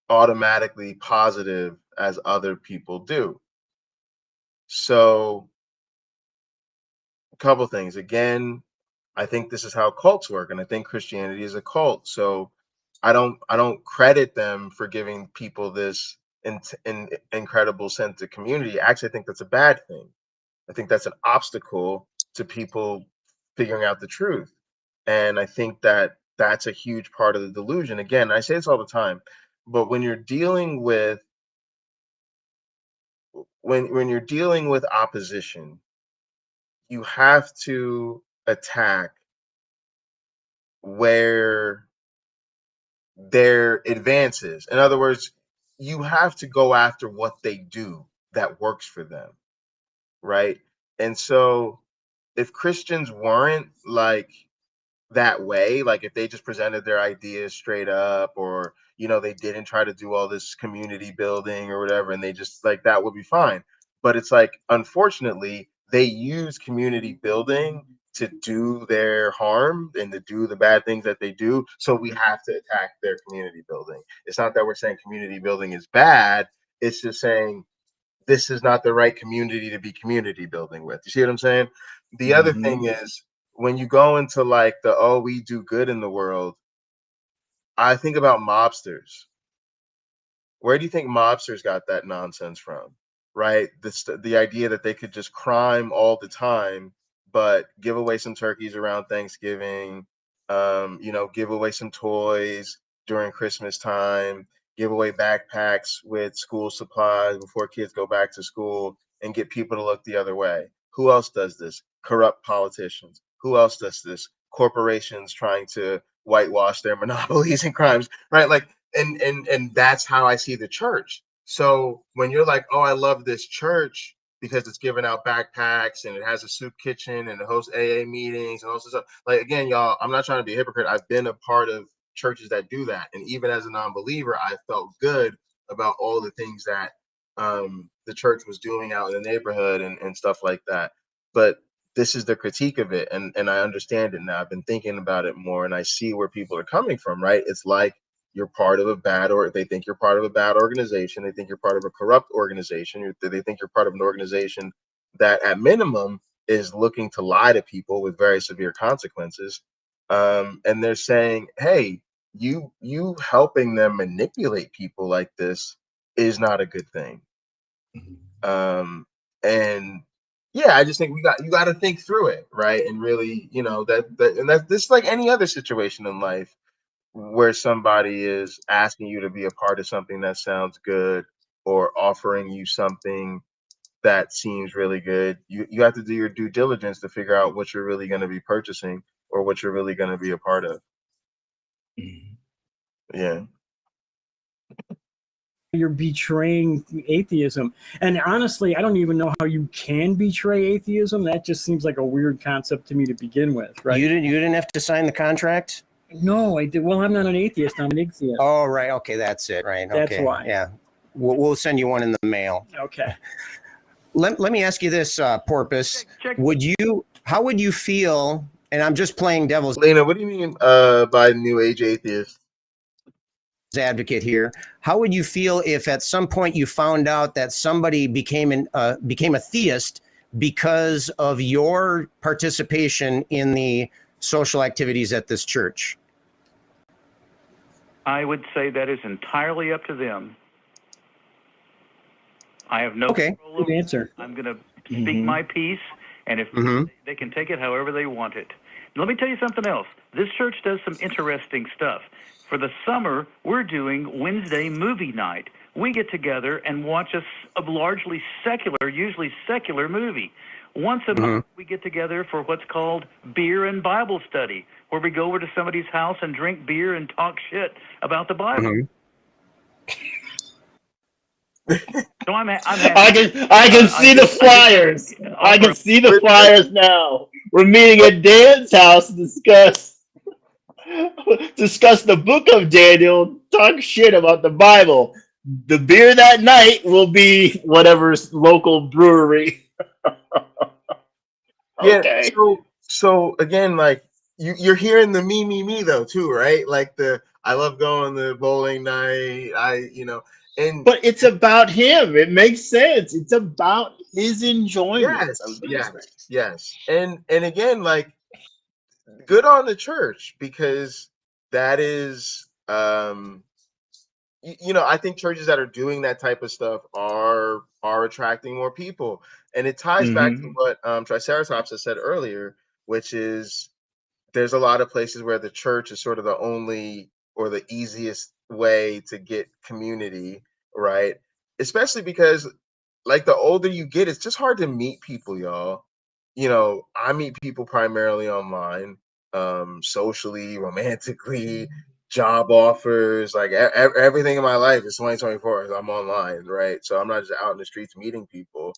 automatically positive as other people do. So, a couple things. Again, I think this is how cults work, and I think Christianity is a cult. So I don't credit them for giving people this incredible sense of community. Actually, I think that's a bad thing. I think that's an obstacle to people figuring out the truth. And I think that that's a huge part of the delusion. Again, I say this all the time, but when you're dealing with opposition, you have to attack where their advances. In other words, you have to go after what they do that works for them, right? And so if Christians weren't like that way, like if they just presented their ideas straight up, or they didn't try to do all this community building or whatever, and they just like, that would be fine. But it's like, unfortunately, they use community building to do their harm and to do the bad things that they do, so we have to attack their community building. It's not that we're saying community building is bad, it's just saying this is not the right community to be community building with. You see what I'm saying? The other thing is, when you go into like we do good in the world, I think about mobsters. Where do you think mobsters got that nonsense from? Right? The idea that they could just crime all the time, but give away some turkeys around Thanksgiving, give away some toys during Christmas time, give away backpacks with school supplies before kids go back to school, and get people to look the other way. Who else does this? Corrupt politicians. Who else does this? Corporations trying to whitewash their monopolies and crimes, right? Like, and that's how I see the church. So when you're like, oh, I love this church because it's giving out backpacks and it has a soup kitchen and it hosts AA meetings and all this stuff. Like, again, y'all, I'm not trying to be a hypocrite. I've been a part of churches that do that, and even as a non-believer, I felt good about all the things that the church was doing out in the neighborhood and stuff like that. But this is the critique of it, and I understand it now. I've been thinking about it more, and I see where people are coming from, right? It's like you're part of a bad, or they think you're part of a bad organization. They think you're part of a corrupt organization. They think you're part of an organization that at minimum is looking to lie to people with very severe consequences. And they're saying, hey, you helping them manipulate people like this is not a good thing. And yeah, I just think you got to think through it, right? And really, that's this, like any other situation in life where somebody is asking you to be a part of something that sounds good or offering you something that seems really good. You have to do your due diligence to figure out what you're really going to be purchasing or what you're really going to be a part of. Yeah. You're betraying atheism. And honestly, I don't even know how you can betray atheism. That just seems like a weird concept to me to begin with, right? You didn't have to sign the contract? No, I did. Well, I'm not an atheist. I'm an atheist. Oh, right. Okay, that's it. Right. Okay. That's why. Yeah. We'll send you one in the mail. Okay. Let me ask you this, Porpoise. How would you feel, and I'm just playing devil's Lena, what do you mean by new age atheist? advocate here. How would you feel if at some point you found out that somebody became a theist because of your participation in the social activities at this church? I would say that is entirely up to them. I have no control over good answer. I'm going to speak my piece, and if they can take it however they want it. Let me tell you something else. This church does some interesting stuff. For the summer, we're doing Wednesday movie night. We get together and watch a largely secular, usually secular movie. Once a month, we get together for what's called beer and Bible study, where we go over to somebody's house and drink beer and talk shit about the Bible. So I'm happy. I can see the flyers. I can see the flyers now. We're meeting at Dan's house to discuss the book of Daniel, talk shit about the Bible. The beer that night will be whatever's local brewery. Okay. Yeah. So again, like you're hearing the me though too, right? Like I love going to bowling night. But it's about him. It makes sense. It's about his enjoyment. Yes. And again, like, good on the church, because that is I think churches that are doing that type of stuff are attracting more people. And it ties back to what Triceratops has said earlier, which is there's a lot of places where the church is sort of the only or the easiest way to get community, right? Especially because, like, the older you get, it's just hard to meet people, y'all. I meet people primarily online, socially, romantically, job offers, like everything in my life is 2024. I'm online, right? So I'm not just out in the streets meeting people.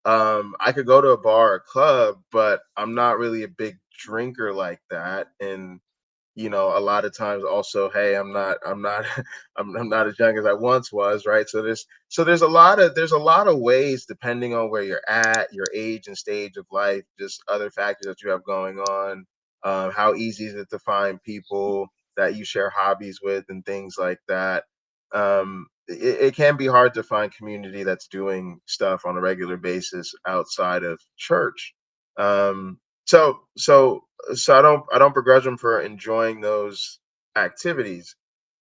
I could go to a bar or club, but I'm not really a big drinker like that. And a lot of times also, hey, I'm not I'm not as young as I once was, right? So there's a lot of ways, depending on where you're at, your age and stage of life, just other factors that you have going on. How easy is it to find people that you share hobbies with and things like that. It can be hard to find community that's doing stuff on a regular basis outside of church. So I don't begrudge them for enjoying those activities.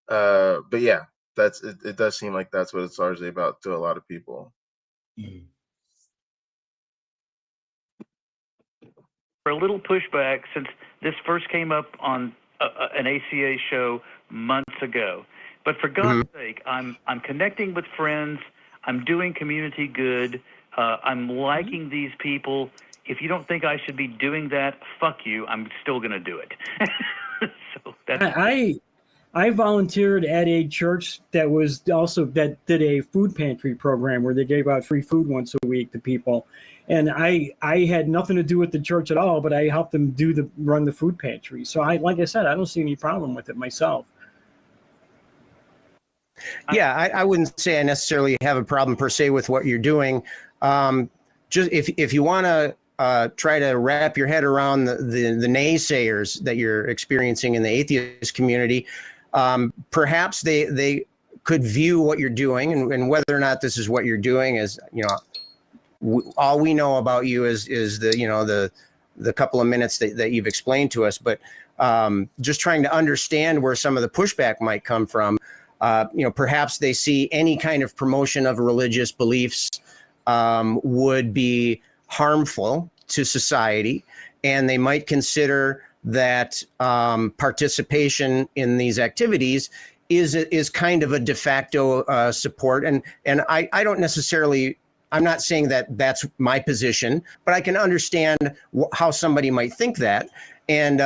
But yeah, it does seem like that's what it's largely about to a lot of people. For a little pushback, since this first came up on an ACA show months ago, but for God's sake, I'm connecting with friends. I'm doing community good. I'm liking these people. If you don't think I should be doing that, fuck you. I'm still going to do it. So that's I volunteered at a church that did a food pantry program where they gave out free food once a week to people. And I had nothing to do with the church at all, but I helped them run the food pantry. So like I said, I don't see any problem with it myself. Yeah, I wouldn't say I necessarily have a problem per se with what you're doing. Just if you want to try to wrap your head around the naysayers that you're experiencing in the atheist community, perhaps they could view what you're doing and whether or not this is what you're doing is, all we know about you is the couple of minutes that you've explained to us, but just trying to understand where some of the pushback might come from. Perhaps they see any kind of promotion of religious beliefs would be harmful to society, and they might consider that participation in these activities is kind of a de facto support. And I don't necessarily, I'm not saying that that's my position, but I can understand how somebody might think that. And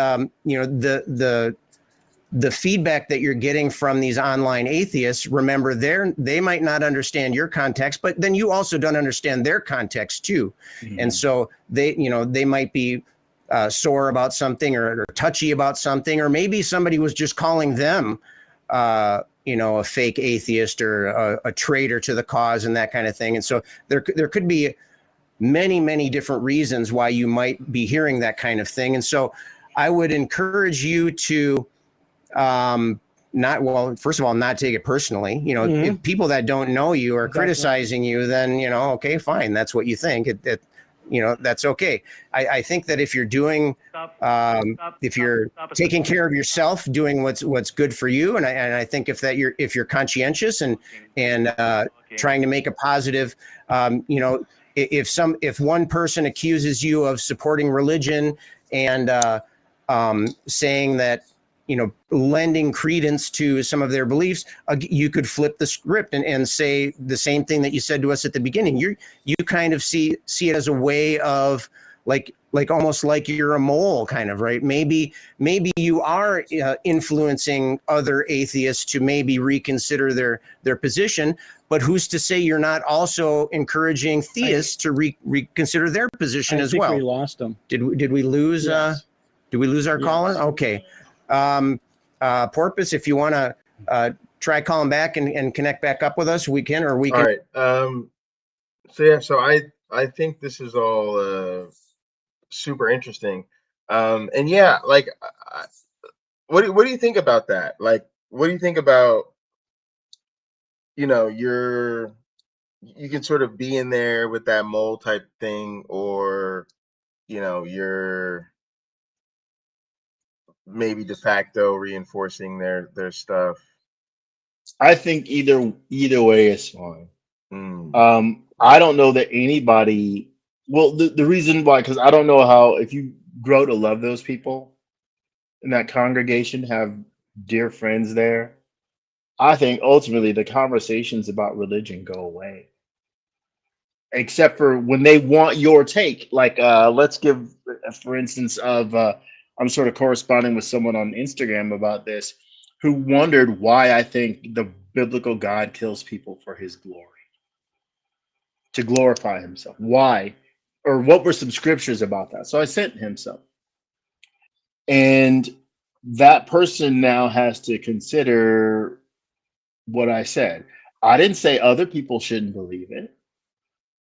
the feedback that you're getting from these online atheists, remember, they might not understand your context, but then you also don't understand their context too. Mm-hmm. And so they might be sore about something or touchy about something, or maybe somebody was just calling them, a fake atheist or a traitor to the cause and that kind of thing. And so there could be many, many different reasons why you might be hearing that kind of thing. And so I would encourage you to, first of all, not take it personally. Mm-hmm. If people that don't know you are criticizing you, then, okay, fine. That's what you think. That's okay. I think that if you're doing, if you're taking care of yourself, doing what's good for you, and I think if you're conscientious and trying to make a positive, if one person accuses you of supporting religion and saying that, lending credence to some of their beliefs, you could flip the script and say the same thing that you said to us at the beginning. You kind of see it as a way of like almost like you're a mole, kind of, right? Maybe you are influencing other atheists to maybe reconsider their position, but who's to say you're not also encouraging theists to reconsider their position as well? I think we lost them. Did we lose? Yes. Did we lose our caller? Okay. Porpoise, if you want to try calling back and connect back up with us, we can, or we can. All right. So I think this is all super interesting. And yeah, like, what do you think about that? Like, what do you think about, you can sort of be in there with that mole type thing, or, you're maybe de facto reinforcing their stuff? I think either way is fine. I don't know that anybody. Well, the reason why, because I don't know how, if you grow to love those people in that congregation, have dear friends there, I think ultimately the conversations about religion go away. Except for when they want your take. Like, let's give, for instance, I'm sort of corresponding with someone on Instagram about this, who wondered why I think the biblical God kills people for his glory, to glorify himself. Why? Or what were some scriptures about that? So I sent him some. And that person now has to consider what I said. I didn't say other people shouldn't believe it.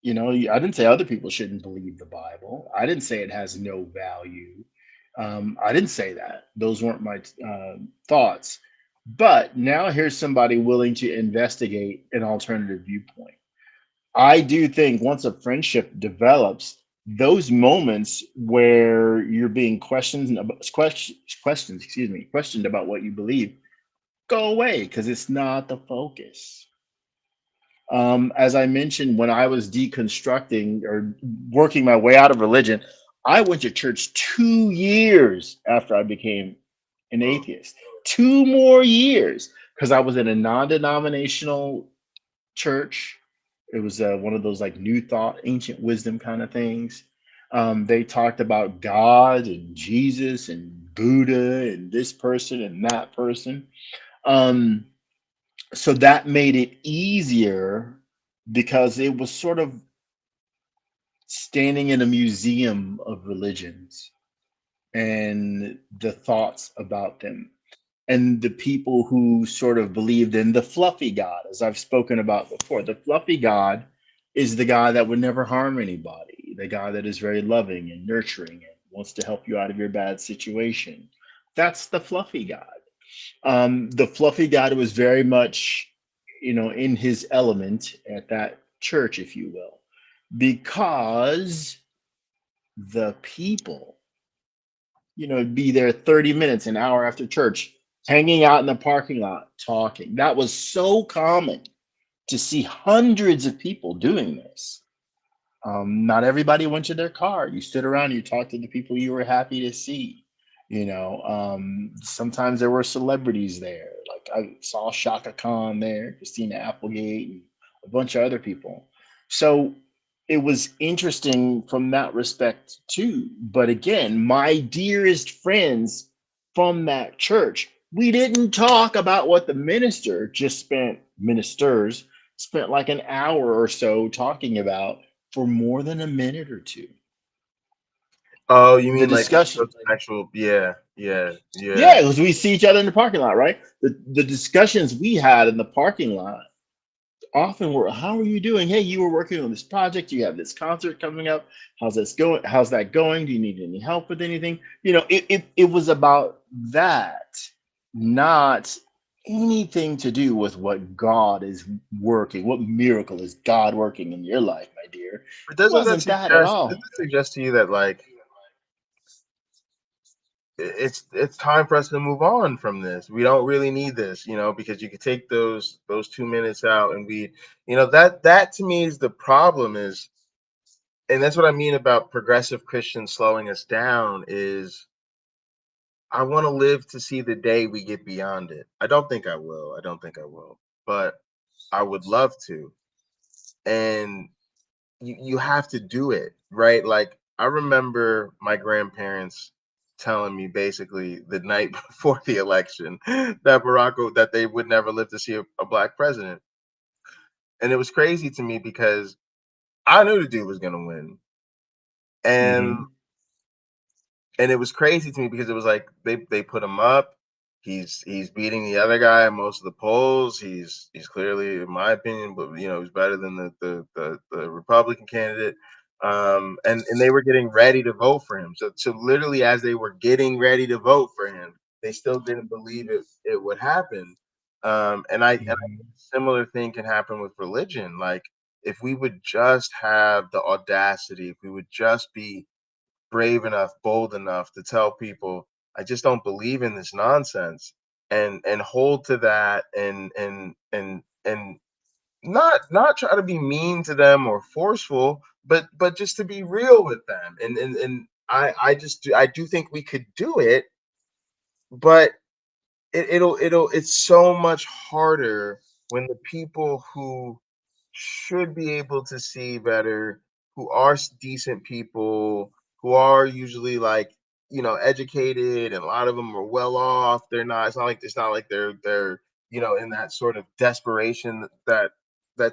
I didn't say other people shouldn't believe the Bible. I didn't say it has no value. I didn't say that. Those weren't my thoughts. But now here's somebody willing to investigate an alternative viewpoint. I do think once a friendship develops, those moments where you're being questioned about what you believe go away, because it's not the focus. As I mentioned, when I was deconstructing or working my way out of religion, I went to church 2 years after I became an atheist. 2 more years, because I was in a non-denominational church It was one of those like New Thought, Ancient Wisdom kind of things. They talked about God and Jesus and Buddha and this person and that person. Um, so that made it easier because it was sort of standing in a museum of religions and the thoughts about them and the people who sort of believed in the fluffy God, as I've spoken about before. The fluffy God is the God that would never harm anybody, the God that is very loving and nurturing and wants to help you out of your bad situation. That's the fluffy God. The fluffy God was very much, in his element at that church, if you will, because the people, be there 30 minutes, an hour after church, hanging out in the parking lot, talking. That was so common to see hundreds of people doing this. Not everybody went to their car. You stood around, you talked to the people you were happy to see. Sometimes there were celebrities there. Like I saw Shaka Khan there, Christina Applegate, and a bunch of other people. So it was interesting from that respect too. But again, my dearest friends from that church, we didn't talk about what the ministers spent like an hour or so talking about for more than a minute or two. Oh, you The mean like discussion, actual? Yeah, yeah, yeah. yeah, because we see each other in the parking lot, right? The discussions we had in the parking lot often were, how are you doing? Hey, you were working on this project, you have this concert coming up, how's this going? How's that going? Do you need any help with anything? It was about that, not anything to do with what God is working, what miracle is God working in your life, my dear. But It doesn't that wasn't that at suggest? Doesn't all. that suggest to you that like it's time for us to move on from this? We don't really need this, because you could take those 2 minutes out, and that to me is the problem is, and that's what I mean about progressive Christians slowing us down is I want to live to see the day we get beyond it. I don't think I will. I don't think I will, but I would love to. And you have to do it, right? Like I remember my grandparents telling me basically the night before the election that they would never live to see a black president. And it was crazy to me because I knew the dude was going to win. And Hmm. and it was crazy to me because it was like they put him up. He's beating the other guy in most of the polls. He's clearly, in my opinion, but he's better than the Republican candidate. And they were getting ready to vote for him. So literally, as they were getting ready to vote for him, they still didn't believe it would happen. And I think Hmm. a similar thing can happen with religion. Like if we would just have the audacity, if we would just be brave enough, bold enough to tell people, I just don't believe in this nonsense, and hold to that, and not try to be mean to them or forceful, but just to be real with them. And I do think we could do it, but it's so much harder when the people who should be able to see better, who are decent people, who are usually like educated, and a lot of them are well off. They're not. It's not like they're in that sort of desperation that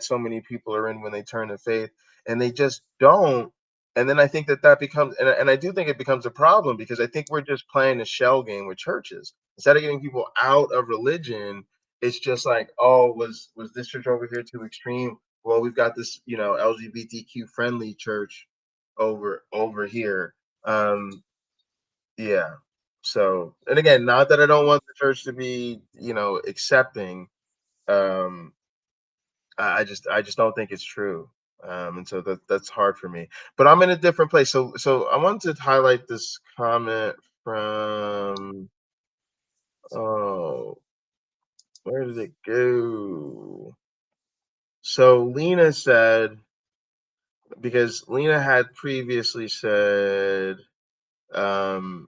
so many people are in when they turn to faith, and they just don't. And then I think that becomes, and I do think it becomes a problem because I think we're just playing a shell game with churches instead of getting people out of religion. It's just like, oh, was this church over here too extreme? Well, we've got this, LGBTQ friendly church over here. Yeah. So, and again, not that I don't want the church to be, accepting. Um, I just don't think it's true. And so that's hard for me. But I'm in a different place. So I wanted to highlight this comment from, oh, where did it go? So Lena said, because Lena had previously said um,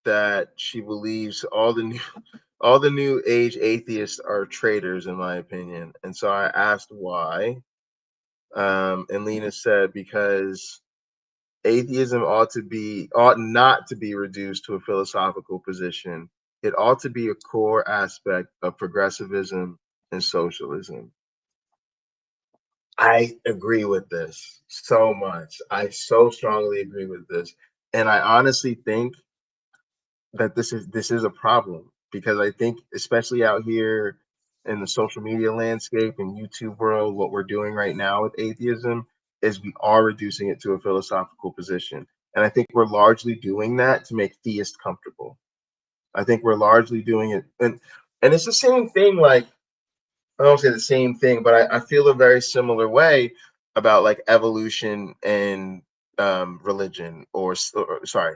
that she believes all the new age atheists are traitors, in my opinion. And so I asked why, And Lena said because atheism ought not to be reduced to a philosophical position. It ought to be a core aspect of progressivism and socialism. I agree with this so much. I so strongly agree with this. And I honestly think that this is a problem, because I think especially out here in the social media landscape and YouTube world, what we're doing right now with atheism is we are reducing it to a philosophical position. And I think we're largely doing that to make theists comfortable. I think we're largely doing it, and it's the same thing. Like, I don't say the same thing, but I feel a very similar way about like evolution and religion, or sorry,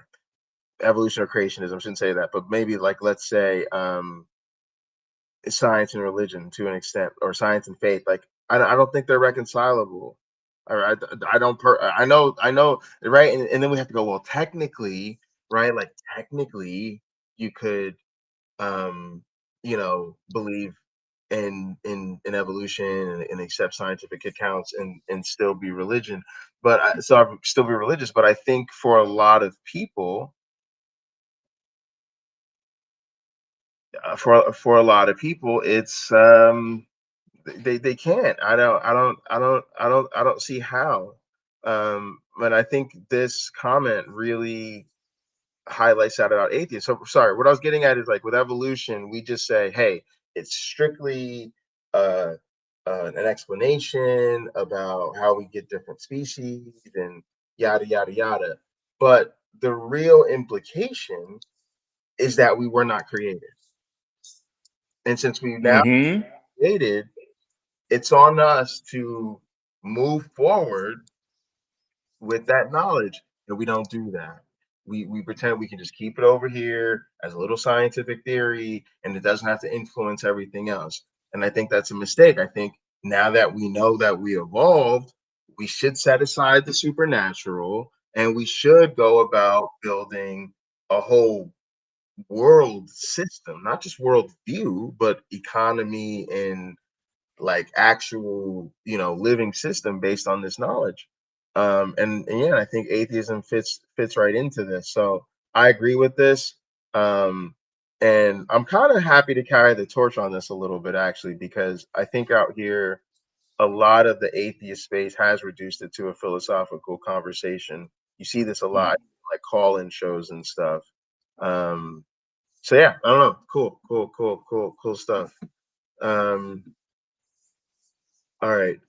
evolution or creationism. I shouldn't say that, but maybe like, let's say science and religion to an extent, or science and faith. Like, I don't think they're reconcilable. Or I don't I know, right? And then we have to go, well, technically, right? Like, technically you could um believe in evolution, and accept scientific accounts, and still be religion, still be religious. But I think for a lot of people, for a lot of people, it's they can't. I don't see how. But I think this comment really highlights that about atheists. So sorry, what I was getting at is, like, with evolution, we just say, hey, it's strictly uh, an explanation about how we get different species and yada yada yada. But the real implication is that we were not created, and since we now Mm-hmm. created, it's on us to move forward with that knowledge, and we don't do that. We pretend we can just keep it over here as a little scientific theory, and it doesn't have to influence everything else. And I think that's a mistake. I think now that we know that we evolved, we should set aside the supernatural, and we should go about building a whole world system, not just world view, but economy and like actual, living system based on this knowledge. And yeah, I think atheism fits right into this. So I agree with this. Um, and I'm kind of happy to carry the torch on this a little bit, actually, because I think out here a lot of the atheist space has reduced it to a philosophical conversation. You see this a lot, like call-in shows and stuff. Um, so yeah, I don't know. Cool stuff. Um, all right.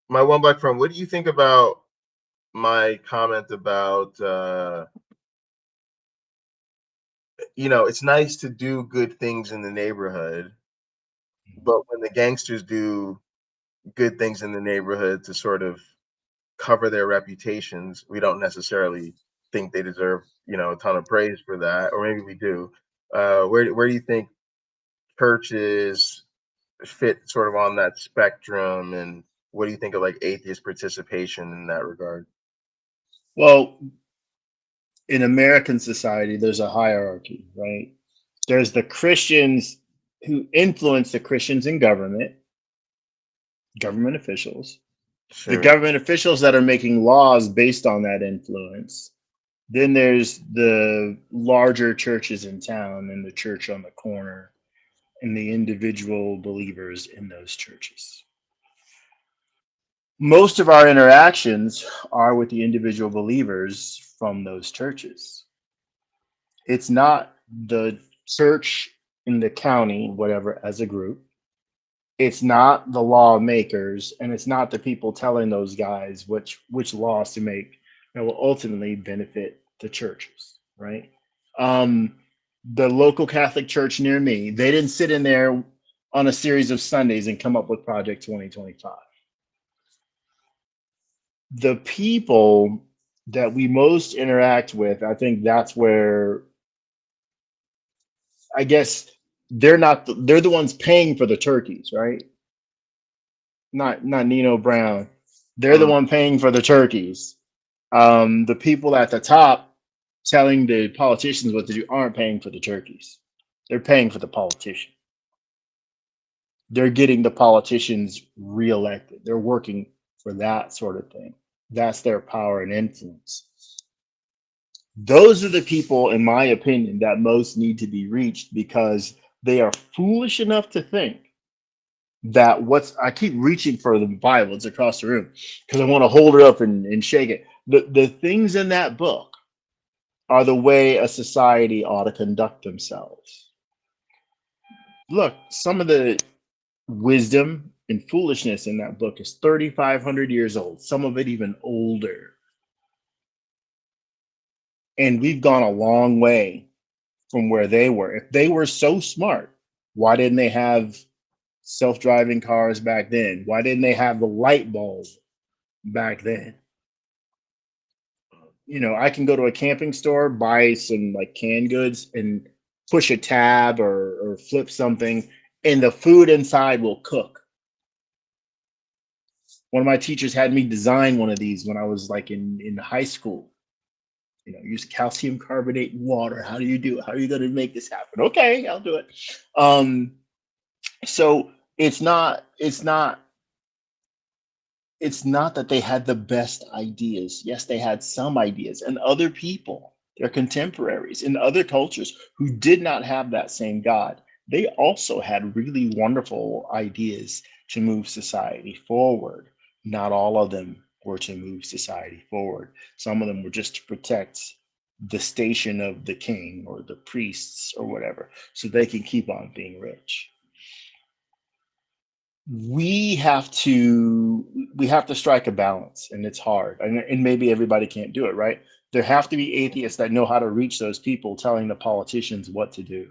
My one black friend, what do you think about my comment about it's nice to do good things in the neighborhood, but when the gangsters do good things in the neighborhood to sort of cover their reputations, we don't necessarily think they deserve, a ton of praise for that, or maybe we do. Where do you think churches fit sort of on that spectrum, and what do you think of like atheist participation in that regard? Well, in American society, there's a hierarchy, right? There's the Christians who influence the Christians in government officials, the Sure. government officials that are making laws based on that influence. Then there's the larger churches in town and the church on the corner and the individual believers in those churches. Most of our interactions are with the individual believers from those churches. It's not the church in the county, whatever, as a group. It's not the lawmakers, and it's not the people telling those guys which laws to make that will ultimately benefit the churches, right? The local Catholic church near me, they didn't sit in there on a series of Sundays and come up with Project 2025. The people that we most interact with, I think that's where, I guess, they're the ones paying for the turkeys, right? Not Nino Brown. They're the Mm. one paying for the turkeys. The people at the top telling the politicians what to do aren't paying for the turkeys. They're paying for the politician. they're getting the politicians reelected. They're working for that sort of thing. That's their power and influence. Those are the people, in my opinion, that most need to be reached, because they are foolish enough to think that I keep reaching for the Bible. It's across the room because I want to hold it up and shake it. The things in that book are the way a society ought to conduct themselves. Look, some of the wisdom and foolishness in that book is 3,500 years old, some of it even older. And we've gone a long way from where they were. If they were so smart, why didn't they have self-driving cars back then? Why didn't they have the light bulb back then? You know, I can go to a camping store, buy some like canned goods, and push a tab or flip something, and the food inside will cook. One of my teachers had me design one of these when I was like in high school. You know, use calcium carbonate and water. How do you do it? How are you going to make this happen? Okay, I'll do it. So it's not that they had the best ideas. Yes, they had some ideas, and other people, their contemporaries in other cultures who did not have that same God, they also had really wonderful ideas to move society forward. Not all of them were to move society forward. Some of them were just to protect the station of the king or the priests or whatever, so they can keep on being rich. We have to strike a balance, and it's hard, and maybe everybody can't do it, right? There have to be atheists that know how to reach those people telling the politicians what to do,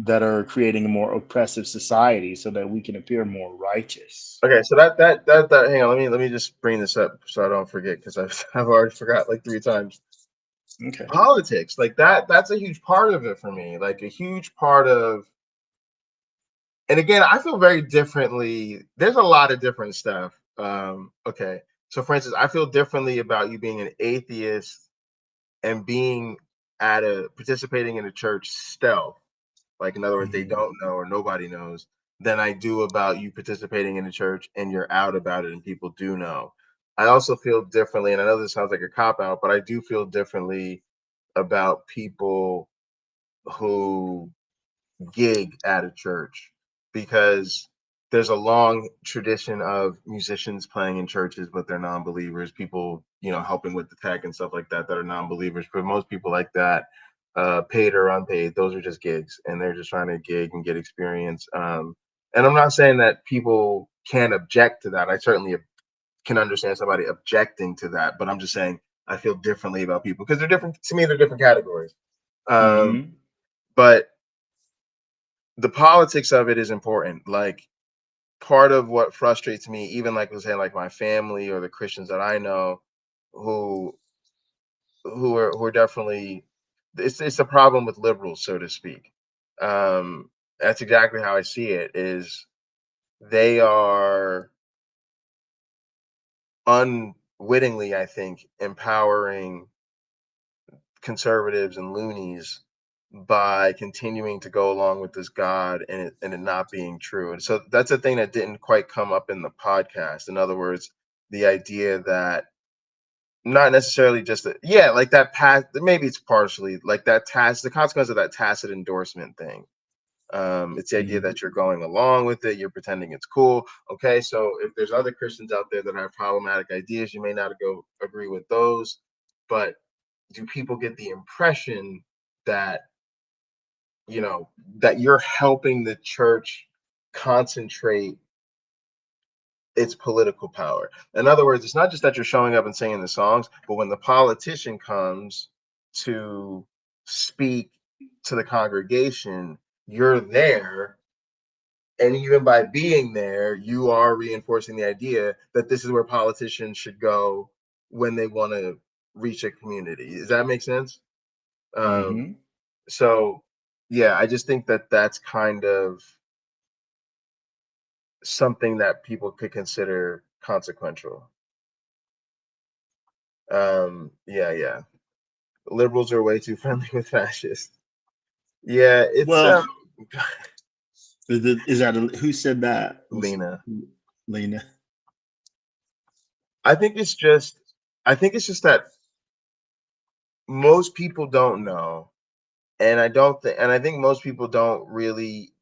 that are creating a more oppressive society so that we can appear more righteous. Okay, so that hang on, let me just bring this up so I don't forget, because I've already forgot like 3 times. Okay. Politics, like that's a huge part of it for me, like a huge part of. And again, I feel very differently. There's a lot of different stuff. Okay, so for instance, I feel differently about you being an atheist and being participating in a church stealth, like in other words, they don't know or nobody knows, than I do about you participating in a church and you're out about it and people do know. I also feel differently, and I know this sounds like a cop out, but I do feel differently about people who gig at a church, because there's a long tradition of musicians playing in churches but they're non-believers, people helping with the tech and stuff like that are non-believers. But most people like that, paid or unpaid, those are just gigs and they're just trying to gig and get experience. And I'm not saying that people can't object to that. I certainly can understand somebody objecting to that, but I'm just saying I feel differently about people because they're different to me. They're different categories. But the politics of it is important. Like, part of what frustrates me, even like I was saying, like my family or the Christians that I know, who are definitely, it's a problem with liberals, so to speak. That's exactly how I see it. Is they are unwittingly, I think, empowering conservatives and loonies by continuing to go along with this God and it not being true. And so that's a thing that didn't quite come up in the podcast. In other words, the idea that not necessarily just like that maybe it's partially like that the consequence of that tacit endorsement thing. It's the idea that you're going along with it, you're pretending it's cool. Okay, so if there's other Christians out there that have problematic ideas, you may not agree with those, but do people get the impression that that you're helping the church concentrate its political power? In other words, it's not just that you're showing up and singing the songs, but when the politician comes to speak to the congregation, you're there. And even by being there, you are reinforcing the idea that this is where politicians should go when they want to reach a community. Does that make sense? So, yeah, I just think that that's kind of something that people could consider consequential. Yeah. Liberals are way too friendly with fascists. Yeah, it's well, Who said that? Lena. Lena. I think it's just that most people don't know, and I think most people don't really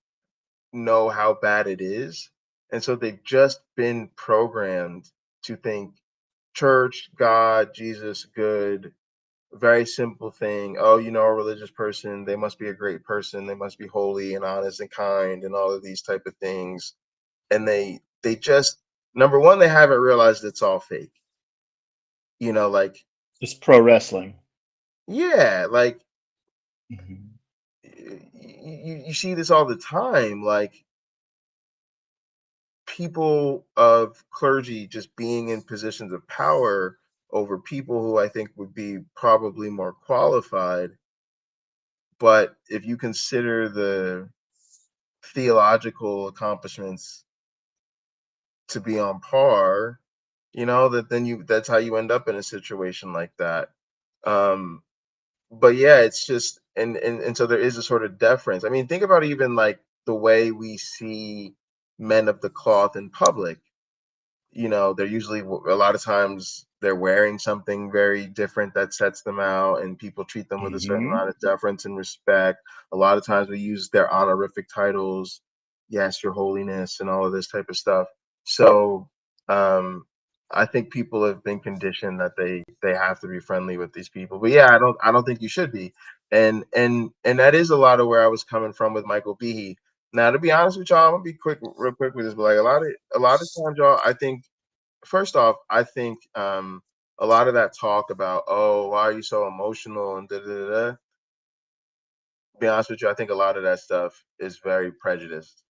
know how bad it is, and so they've just been programmed to think church, God, Jesus, good, very simple thing. Oh, a religious person, they must be a great person, they must be holy and honest and kind and all of these type of things. And they just, number one, they haven't realized it's all fake. Like, It's pro wrestling. yeah, like Mhm. you see this all the time, like people of clergy just being in positions of power over people who I think would be probably more qualified. But if you consider the theological accomplishments to be on par, that's how you end up in a situation like that. Um, but yeah, it's just, and so there is a sort of deference. I mean, think about even like the way we see men of the cloth in public. They're usually, a lot of times they're wearing something very different that sets them out, and people treat them with a certain amount of deference and respect. A lot of times we use their honorific titles, yes, your holiness, and all of this type of stuff. So I think people have been conditioned that they have to be friendly with these people. But yeah, I don't think you should be. And that is a lot of where I was coming from with Michael Behe. Now, to be honest with y'all, I'm gonna be real quick with this, but like a lot of times, y'all, I think, first off, I think a lot of that talk about, oh, why are you so emotional and da da da. To be honest with you, I think a lot of that stuff is very prejudiced.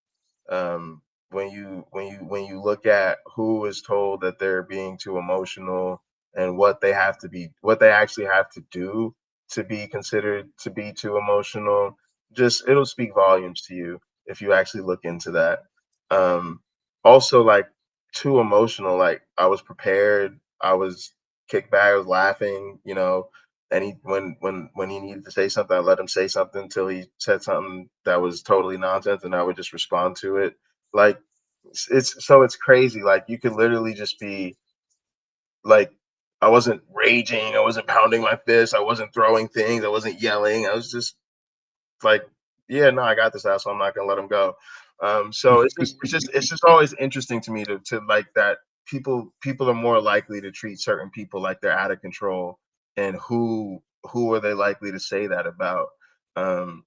um, when you look at who is told that they're being too emotional and what they actually have to do to be considered to be too emotional, just it'll speak volumes to you if you actually look into that. Also, like, too emotional, like, I was prepared, I was kicked back, I was laughing, and he when he needed to say something, I let him say something until he said something that was totally nonsense, and I would just respond to it. Like, it's crazy. Like, you could literally just be like, I wasn't raging, I wasn't pounding my fist, I wasn't throwing things, I wasn't yelling. I was just like, yeah, no, I got this asshole. I'm not gonna let him go. So it's just always interesting to me to like that people are more likely to treat certain people like they're out of control, and who are they likely to say that about?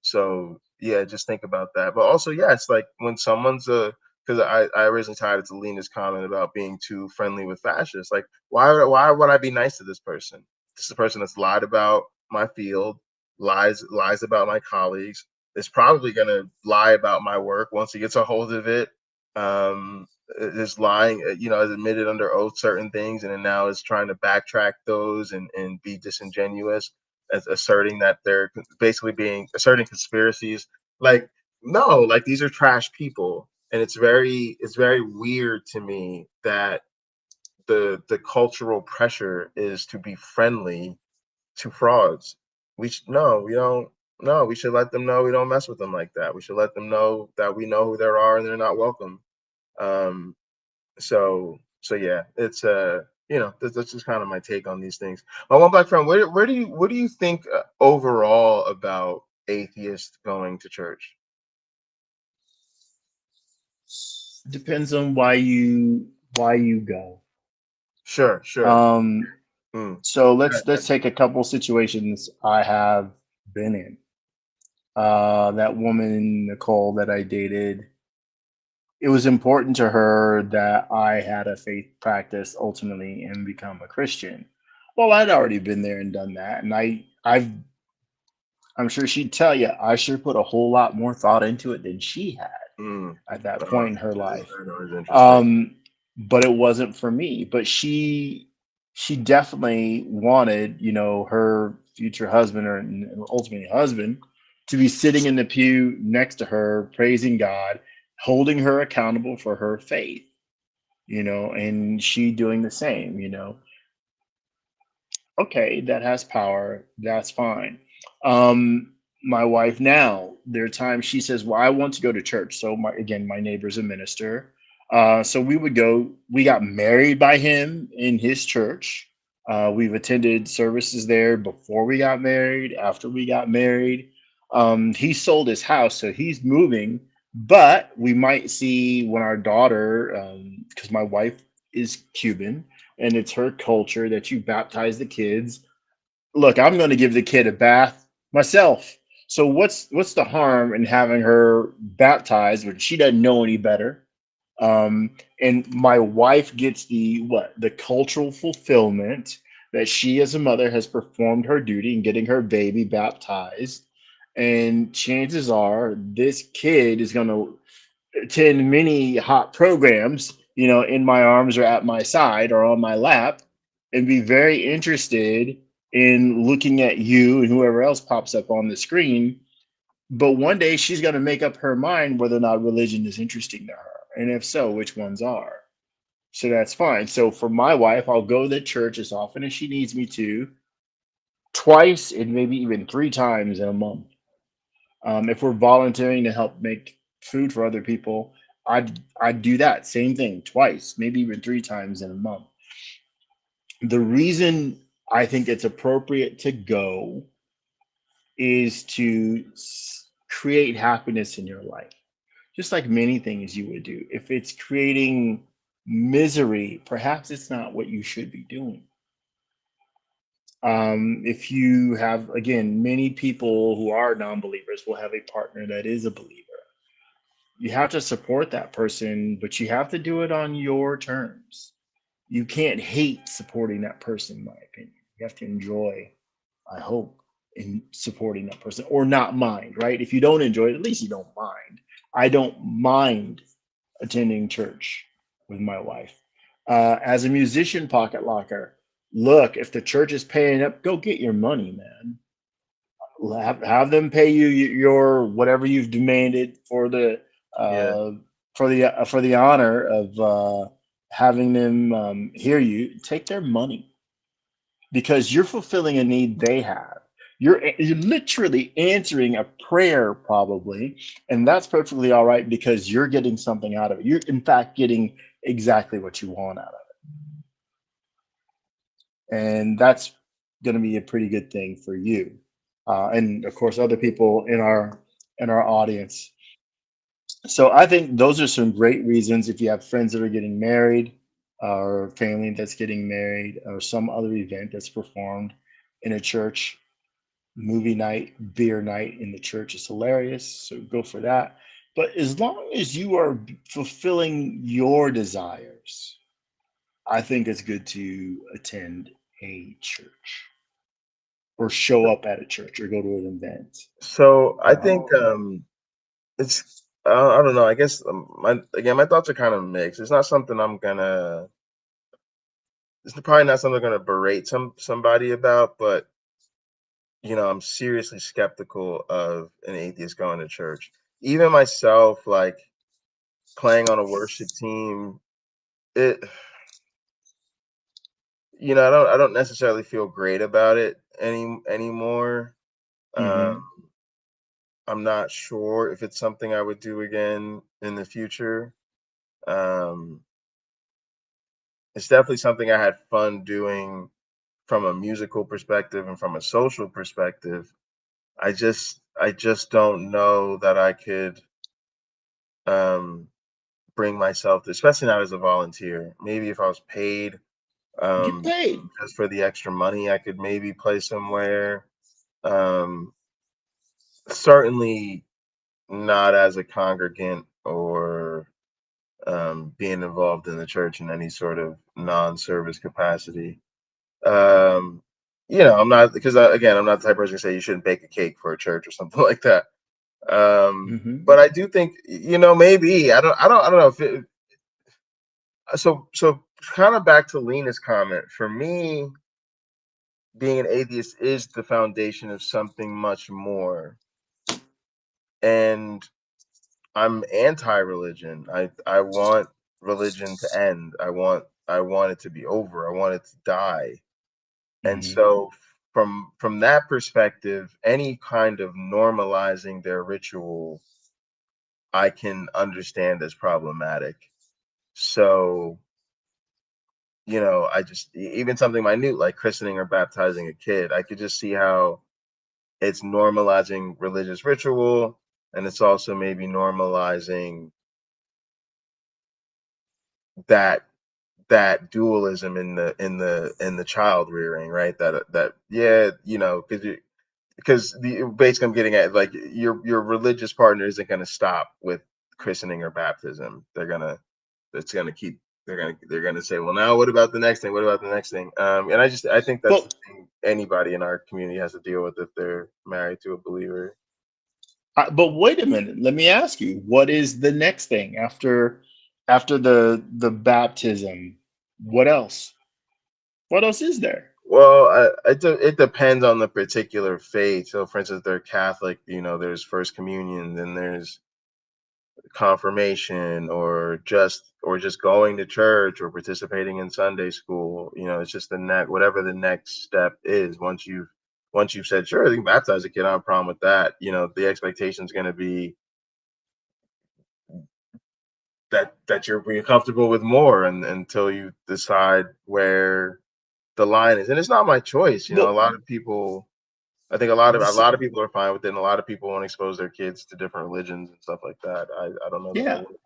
So yeah, just think about that. But also, yeah, it's like when someone's a because I originally tied it to Lena's comment about being too friendly with fascists. Like, why would I be nice to this person? This is a person that's lied about my field, lies about my colleagues, is probably going to lie about my work once he gets a hold of it. Is lying, has admitted under oath certain things, and then now is trying to backtrack those and be disingenuous, as asserting that they're basically being asserting conspiracies. Like, no, like, these are trash people, and it's very weird to me that the cultural pressure is to be friendly to frauds. We don't. No, we should let them know we don't mess with them like that. We should let them know that we know who they are and they're not welcome. Um, so yeah, it's that's just kind of my take on these things. My one black friend, what do you think overall about atheists going to church? Depends on why you go. Sure, sure. Um, Mm. so let's take a couple situations I have been in. That woman Nicole that I dated, it was important to her that I had a faith practice ultimately and become a Christian. Well, I'd already been there and done that, and I'm sure she'd tell you I sure put a whole lot more thought into it than she had Mm. at that Uh, point in her that is, life. that is interesting. Um, but it wasn't for me. But she definitely wanted, her future husband or ultimately husband to be sitting in the pew next to her, praising God, holding her accountable for her faith, and she doing the same. Okay, that has power. That's fine. Um, my wife now, there are times she says, well, I want to go to church. So my neighbor's a minister. So we would go. We got married by him in his church. We've attended services there before we got married, after we got married. He sold his house, so he's moving. But we might see when our daughter, because my wife is Cuban, and it's her culture that you baptize the kids. Look, I'm going to give the kid a bath myself. So what's the harm in having her baptized when she doesn't know any better? And my wife gets the cultural fulfillment that she as a mother has performed her duty in getting her baby baptized. And chances are this kid is going to attend many hot programs, in my arms or at my side or on my lap, and be very interested in looking at you and whoever else pops up on the screen. But one day she's going to make up her mind whether or not religion is interesting to her. And if so, which ones are. So that's fine. So for my wife, I'll go to church as often as she needs me to, twice and maybe even 3 times in a month. If we're volunteering to help make food for other people, I'd do that same thing twice, maybe even 3 times in a month. The reason I think it's appropriate to go is to create happiness in your life, just like many things you would do. If it's creating misery, perhaps it's not what you should be doing. If you have, again, many people who are non-believers will have a partner that is a believer. You have to support that person, but you have to do it on your terms. You can't hate supporting that person, in my opinion. You have to enjoy, I hope, in supporting that person, or not mind, right? If you don't enjoy it, at least you don't mind. I don't mind attending church with my wife. As a musician pocket locker, look, if the church is paying up, go get your money, man. Have them pay you your whatever you've demanded for the Yeah. for the honor of having them hear you. Take their money because you're fulfilling a need they have. You're literally answering a prayer probably, and that's perfectly all right because you're getting something out of it. You're in fact getting exactly what you want out of it, and that's going to be a pretty good thing for you, and of course other people in our audience. So I think those are some great reasons if you have friends that are getting married or family that's getting married or some other event that's performed in a church. Movie night, beer night in the church is hilarious. So go for that. But as long as you are fulfilling your desires, I think it's good to attend a church or show up at a church or go to an event. So I think it's I don't know. I guess my thoughts are kind of mixed. It's not something I'm gonna. It's probably not something I'm gonna berate somebody about, but I'm seriously skeptical of an atheist going to church. Even myself, like playing on a worship team, it I don't necessarily feel great about it anymore. Um, Mm-hmm. I'm not sure if it's something I would do again in the future. Um, it's definitely something I had fun doing from a musical perspective and from a social perspective. I just don't know that I could um, bring myself to, especially not as a volunteer. Maybe if I was paid, Get um, paid. just for the extra money, I could maybe play somewhere. Um, Certainly not as a congregant or being involved in the church in any sort of non-service capacity. Um, I'm not because again, I'm not the type of person to say you shouldn't bake a cake for a church or something like that. Mm-hmm. But I do think maybe I don't know if it. So kind of back to Lena's comment. For me, being an atheist is the foundation of something much more, and I'm anti-religion. I want religion to end. I want it to be over. I want it to die. And Mm-hmm. so from that perspective, any kind of normalizing their ritual, I can understand as problematic. So, I just, even something minute like christening or baptizing a kid, I could just see how it's normalizing religious ritual, and it's also maybe normalizing that dualism in the child rearing, right? That yeah, because basically I'm getting at, like, your religious partner isn't going to stop with christening or baptism. It's gonna keep they're gonna say, well, now what about the next thing? What about the next thing? And I think that's the But thing anybody in our community has to deal with if they're married to a believer. but wait a minute. Let me ask you, what is the next thing after the baptism? What else? What else is there? Well, it depends on the particular faith. So, for instance, they're Catholic, there's First Communion, then there's confirmation, or just going to church or participating in Sunday school. It's just whatever the next step is. Once you've said, sure, you can baptize a kid, I don't have a problem with that. The expectation is going to be that you're comfortable with more, and until you decide where the line is. And it's not my choice. A Well, lot of people, I think a lot of people are fine with it, and a lot of people want to expose their kids to different religions and stuff like that. I don't know that I yeah, would.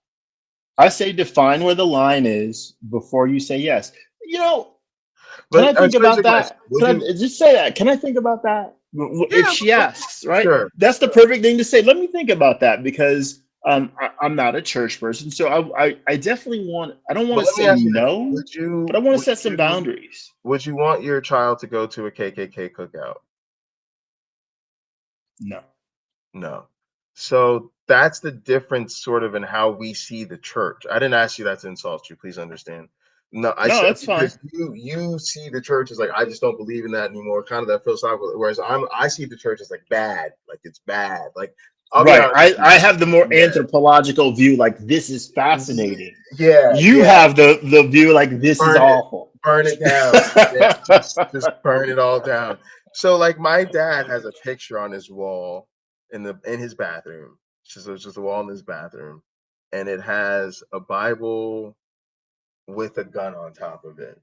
I say define where the line is before you say yes. You know, can But I think so here's about the question: that? would Can you? I just say that? Can I think about that? If Yeah, she asks, right? sure. That's the perfect thing to say. Let me think about that because I'm not a church person, so I definitely want. I don't want But to let me say ask you this: no, would but I you want to would set some you boundaries. would you want your child to go to a KKK cookout? No, No. So that's the difference, sort of, in how we see the church. I didn't ask you that to insult you. Please understand. No, I no, said that's fine. because you see the church as like, I just don't believe in that anymore, kind of that philosophical. Whereas I see the church as like bad, like it's bad. Like, I'll be Right. honest with I have the more you. anthropological view, like this is fascinating. Yeah, You yeah. have the view like this is Burn it, awful. burn it down. Yeah, just burn it all down. So, like, my dad has a picture on his wall in his bathroom. It's just a wall in his bathroom, and it has a Bible with a gun on top of it,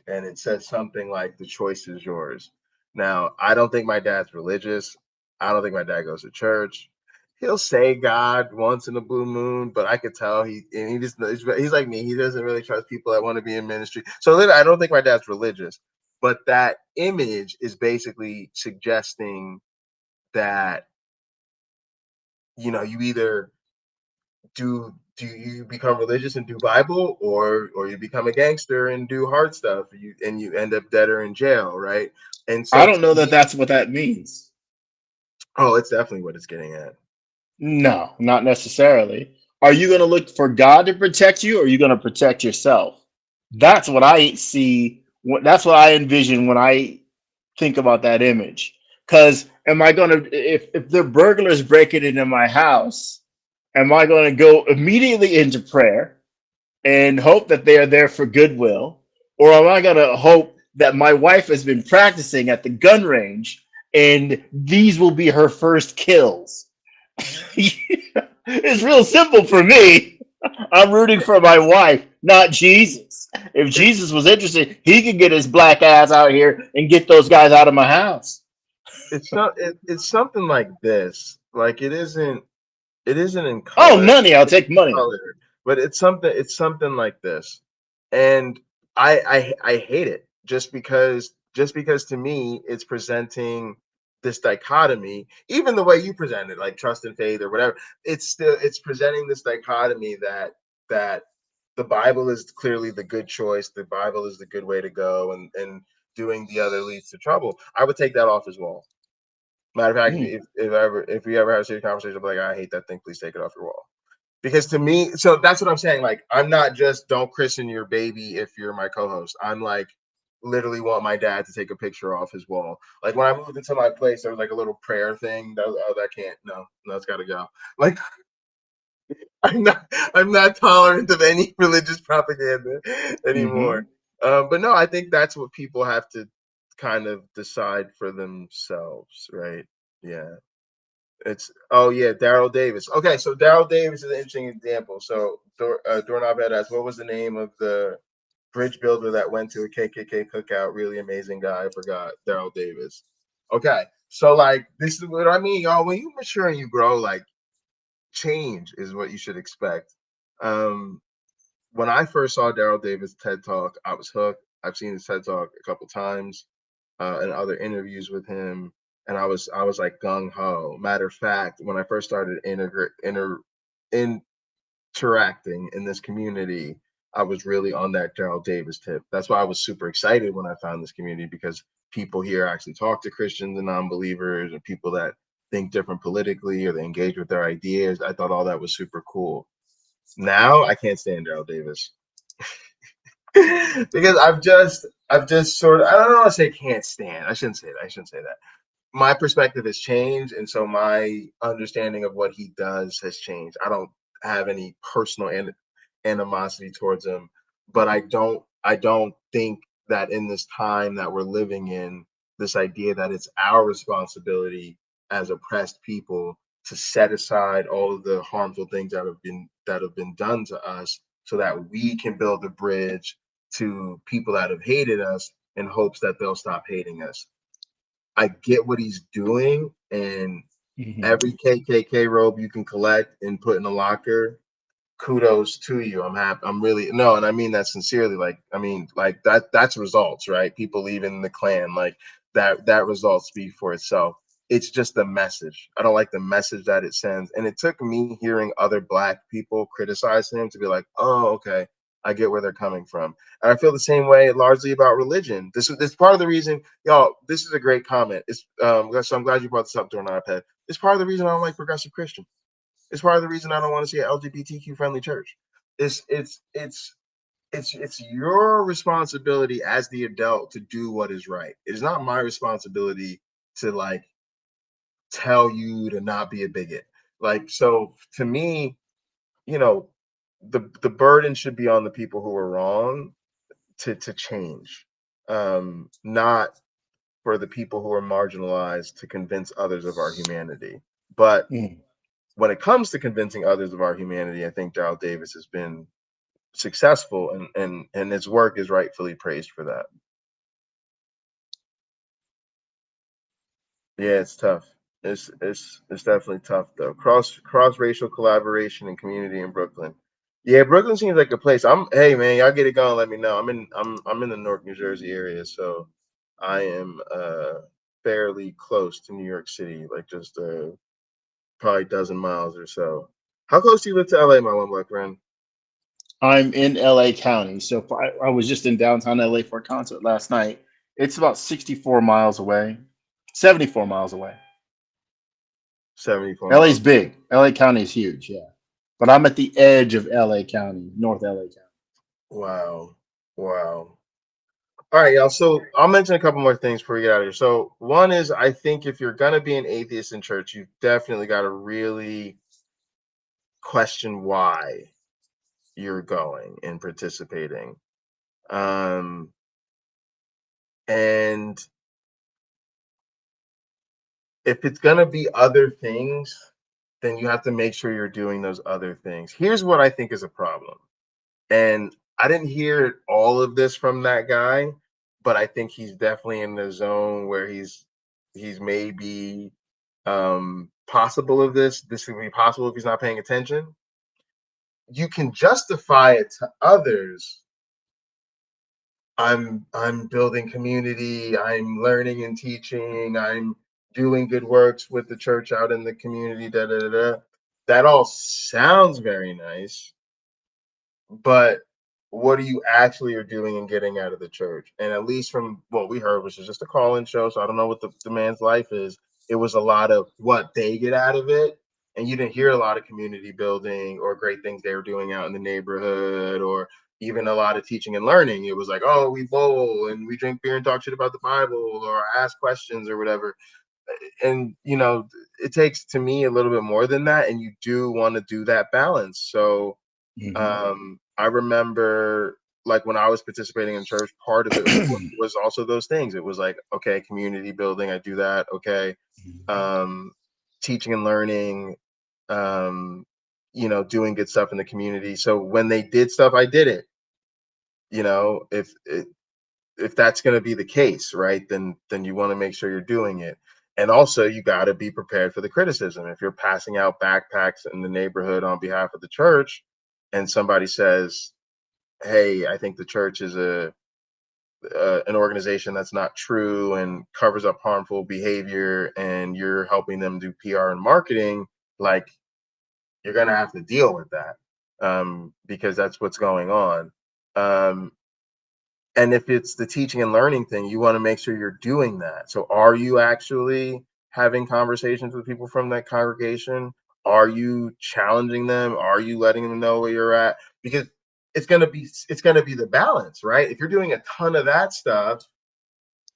and it says something like, "The choice is yours." Now, I don't think my dad's religious. I don't think my dad goes to church. He'll say God once in a blue moon, but I could tell he just, he's like me. He doesn't really trust people that want to be in ministry. So I don't think my dad's religious, but that image is basically suggesting that, you either do you become religious and do Bible, or you become a gangster and do hard stuff, and you end up dead or in jail, right? And I so to don't know that me, that's what that means. oh, it's definitely what it's getting at. No, not necessarily. Are you going to look for God to protect you or are you going to protect yourself? That's what I see. That's what I envision when I think about that image. Because am I going to, if the burglars breaking into my house, am I going to go immediately into prayer and hope that they are there for goodwill? Or am I going to hope that my wife has been practicing at the gun range and these will be her first kills? It's real simple for me. I'm rooting for my wife, not Jesus. If It's Jesus was interested, he could get his black ass out here and get those guys out of my house. it's something like this. Like, it isn't in Oh, color. money! I'll It's take in money. color, but it's something like this. And I hate it, just because to me it's presenting this dichotomy. Even the way you present it, like trust and faith or whatever, it's presenting this dichotomy that the Bible is clearly the good choice, the Bible is the good way to go, and doing the other leads to trouble. I would take that off as well. Matter of fact, Mm. if we ever have a serious conversation, I'll be like, I hate that thing, please take it off your wall. Because to me, so that's what I'm saying. Like, I'm not just, don't christen your baby if you're my co-host. I'm like, literally want my dad to take a picture off his wall. Like, when I moved into my place, there was like a little prayer thing. That can't, no, it's got to go. Like, I'm not tolerant of any religious propaganda anymore. Hmm. But no, I think that's what people have to kind of decide for themselves, right? Yeah. Daryl Davis. Okay, so Daryl Davis is an interesting example. So Doorknob had asked, what was the name of the bridge builder that went to a KKK cookout? Really amazing guy. I forgot. Daryl Davis. Okay, so like this is what I mean, y'all. When you mature and you grow, like change is what you should expect. When I first saw Daryl Davis TED Talk, I was hooked. I've seen his TED Talk a couple times and other interviews with him, and I was like gung ho. Matter of fact, when I first started interacting in this community, I was really on that Daryl Davis tip. That's why I was super excited when I found this community, because people here actually talk to Christians and non-believers and people that think different politically, or they engage with their ideas. I thought all that was super cool. Now I can't stand Daryl Davis. Because I've just sort of, I don't want to say can't stand. I shouldn't say that. My perspective has changed, and so my understanding of what he does has changed. I don't have any personal animosity towards him, but I don't think that in this time that we're living in, this idea that it's our responsibility as oppressed people to set aside all of the harmful things that have been done to us, so that we can build a bridge to people that have hated us in hopes that they'll stop hating us. I get what he's doing, and every KKK robe you can collect and put in a locker, kudos to you. I'm happy. I'm really, no, and I mean that sincerely. Like, I mean, like that's results, right? People leaving the Klan, like that result speaks for itself. It's just the message. I don't like the message that it sends. And it took me hearing other Black people criticize him to be like, oh, okay, I get where they're coming from. And I feel the same way largely about religion. This part of the reason, y'all, this is a great comment. It's so I'm glad you brought this up, Doorknob. It's part of the reason I don't like progressive Christian. It's part of the reason I don't want to see an LGBTQ friendly church. It's your responsibility as the adult to do what is right. It is not my responsibility to like tell you to not be a bigot. Like, so to me, you know, the burden should be on the people who are wrong to change, not for the people who are marginalized to convince others of our humanity. But when it comes to convincing others of our humanity, I think Daryl Davis has been successful, and his work is rightfully praised for that. Yeah, it's tough. It's definitely tough though. Cross racial collaboration and community in Brooklyn. Yeah, Brooklyn seems like a place. Hey man, y'all get it going. Let me know. I'm in the Newark, New Jersey area, so I am fairly close to New York City, like just probably a dozen miles or so. How close do you live to LA, my one black friend? I'm in LA County. So if I was just in downtown LA for a concert last night. It's about 64 miles away, 74 miles away. 74 LA's miles. big. LA County is huge, yeah. But I'm at the edge of LA County, North LA County. Wow. Wow. All right, y'all. So I'll mention a couple more things before we get out of here. So one is, I think if you're gonna be an atheist in church, you've definitely got to really question why you're going and participating. And if it's gonna be other things, then you have to make sure you're doing those other things. Here's what I think is a problem. And I didn't hear all of this from that guy, but I think he's definitely in the zone where he's maybe possible of this. This could be possible if he's not paying attention. You can justify it to others. I'm building community, I'm learning and teaching, I'm doing good works with the church out in the community, da da da da. That all sounds very nice, but what are you actually are doing and getting out of the church? And at least from what we heard, which is just a call-in show, so I don't know what the man's life is. It was a lot of what they get out of it, and you didn't hear a lot of community building or great things they were doing out in the neighborhood, or even a lot of teaching and learning. It was like, oh, we bowl and we drink beer and talk shit about the Bible or ask questions or whatever. And it takes, to me, a little bit more than that, and you do want to do that balance. So I remember like when I was participating in church, part of it was also those things. It was like, okay, community building, I do that. Okay. Teaching and learning, you know, doing good stuff in the community. So when they did stuff, I did it. You know, if that's going to be the case, right, then you want to make sure you're doing it. And also you got to be prepared for the criticism. If you're passing out backpacks in the neighborhood on behalf of the church and somebody says, hey, I think the church is an organization that's not true and covers up harmful behavior, and you're helping them do PR and marketing, like, you're going to have to deal with that, because that's what's going on. And if it's the teaching and learning thing, you want to make sure you're doing that. So are you actually having conversations with people from that congregation? Are you challenging them? Are you letting them know where you're at? Because it's going to be the balance, right? If you're doing a ton of that stuff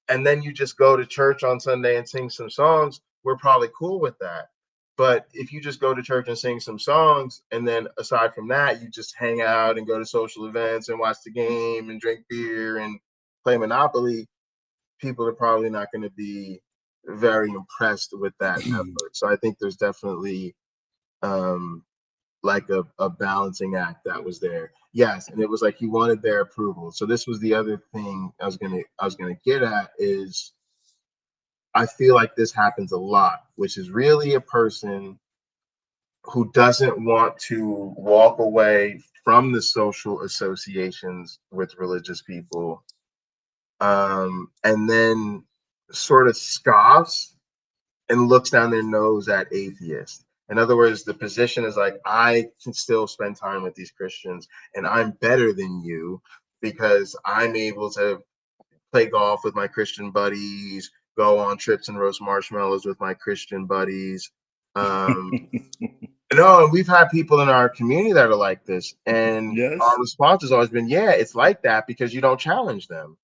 and then you just go to church on Sunday and sing some songs, we're probably cool with that. But if you just go to church and sing some songs, and then aside from that, you just hang out and go to social events and watch the game and drink beer and play Monopoly, people are probably not going to be very impressed with that effort. So I think there's definitely like a balancing act that was there. Yes, and it was like he wanted their approval. So this was the other thing I was gonna get at is I feel like this happens a lot, which is really a person who doesn't want to walk away from the social associations with religious people, and then sort of scoffs and looks down their nose at atheists. In other words, the position is like, I can still spend time with these Christians and I'm better than you because I'm able to play golf with my Christian buddies, go on trips and roast marshmallows with my Christian buddies. No, we've had people in our community that are like this. And our Yes. response has always been, yeah, it's like that because you don't challenge them.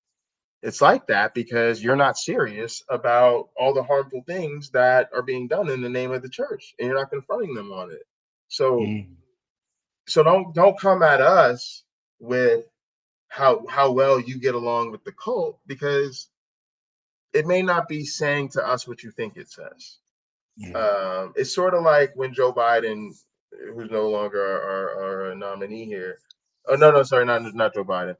It's like that because you're not serious about all the harmful things that are being done in the name of the church, and you're not confronting them on it. So, don't come at us with how well you get along with the cult, because it may not be saying to us what you think it says. It's sort of like when Joe Biden, who's no longer our nominee here. Oh no, sorry, not Joe Biden.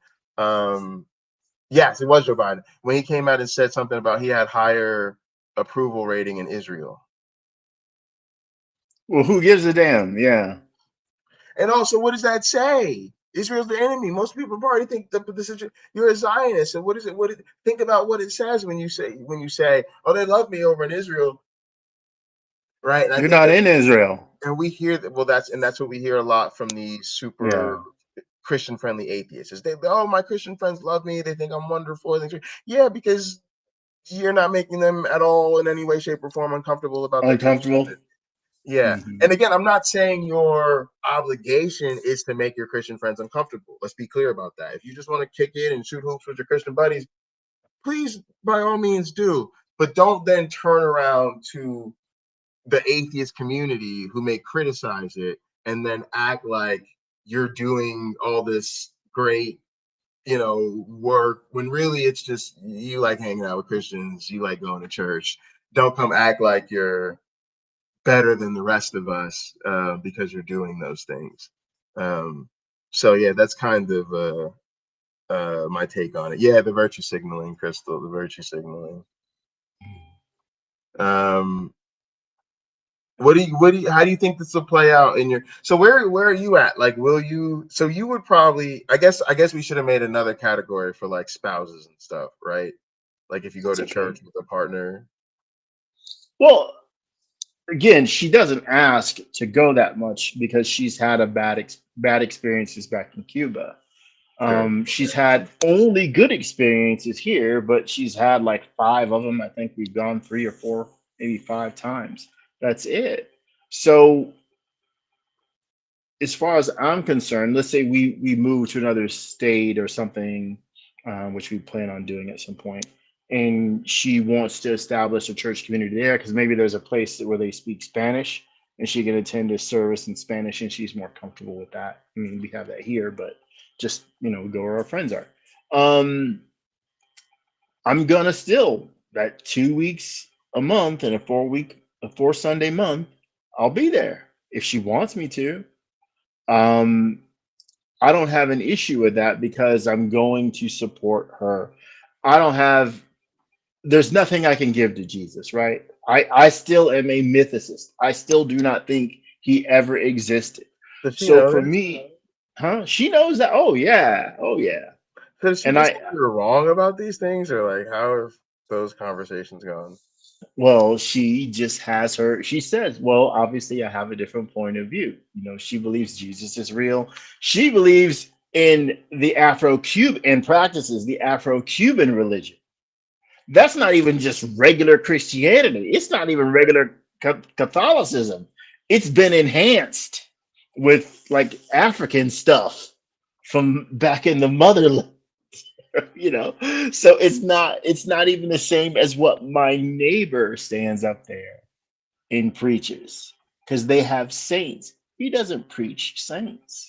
Yes, it was Joe Biden. When he came out and said something about he had higher approval rating in Israel. Well, who gives a damn? Yeah. And also, what does that say? Israel's the enemy. Most people probably think that you're a Zionist. And think about what it says when you say, oh, they love me over in Israel, right? And I You're think not that, in Israel. and we hear that. Well, that's what we hear a lot from these super Yeah. Christian friendly atheists. Is oh, my Christian friends love me. They think I'm wonderful. Yeah, because you're not making them at all in any way, shape, or form uncomfortable about their Uncomfortable. Christian. Yeah. Mm-hmm. And again, I'm not saying your obligation is to make your Christian friends uncomfortable. Let's be clear about that. If you just want to kick it and shoot hoops with your Christian buddies, please, by all means, do. But don't then turn around to the atheist community who may criticize it and then act like you're doing all this great, work, when really it's just you like hanging out with Christians, you like going to church. Don't come act like you're better than the rest of us because you're doing those things. So yeah, that's kind of my take on it. Yeah, the virtue signaling, Crystal, the virtue signaling. How do you think this will play out in your, so where are you at? Like, so you would probably, I guess we should have made another category for like spouses and stuff, right? Like if you go to church with a partner. Well, again, she doesn't ask to go that much because she's had a bad experiences back in Cuba. Sure. She's had only good experiences here, but she's had like 5 of them. I think we've gone 3 or 4, maybe 5 times. That's it. So as far as I'm concerned, let's say we move to another state or something, which we plan on doing at some point, and she wants to establish a church community there because maybe there's a place where they speak Spanish and she can attend a service in Spanish and she's more comfortable with that. I mean, we have that here, but Just, go where our friends are. I'm gonna still that 2 weeks a month and a 4 Sunday month, I'll be there if she wants me to. I don't have an issue with that because I'm going to support her. There's nothing I can give to Jesus, right? I still am a mythicist. I still do not think he ever existed. Does she So know for this? me, she knows that. Oh yeah. Does she And just think you're wrong about these things, or like how have those conversations gone? well, she just has she says, well, obviously I have a different point of view. She believes Jesus is real. She believes in the Afro-Cuban and practices the Afro-Cuban religion. That's not even just regular Christianity. It's not even regular Catholicism. It's been enhanced with like African stuff from back in the motherland. So it's not even the same as what my neighbor stands up there and preaches, because they have saints. He doesn't preach saints.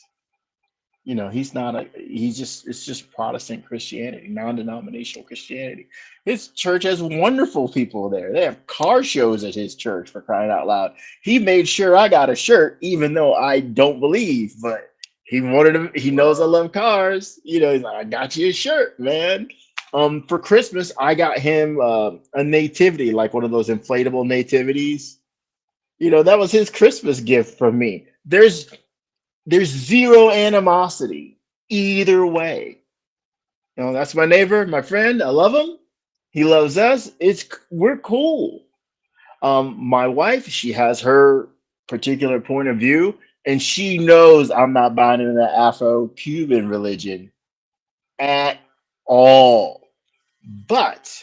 It's just Protestant Christianity, non-denominational Christianity. His church has wonderful people there. They have car shows at his church, for crying out loud. He made sure I got a shirt, even though I don't believe, but he knows I love cars. He's like, I got you a shirt, man. For Christmas, I got him a nativity, like one of those inflatable nativities. That was his Christmas gift from me. There's zero animosity either way. That's my neighbor, my friend. I love him. He loves us. We're cool. My wife, she has her particular point of view, and she knows I'm not buying into the Afro-Cuban religion at all. But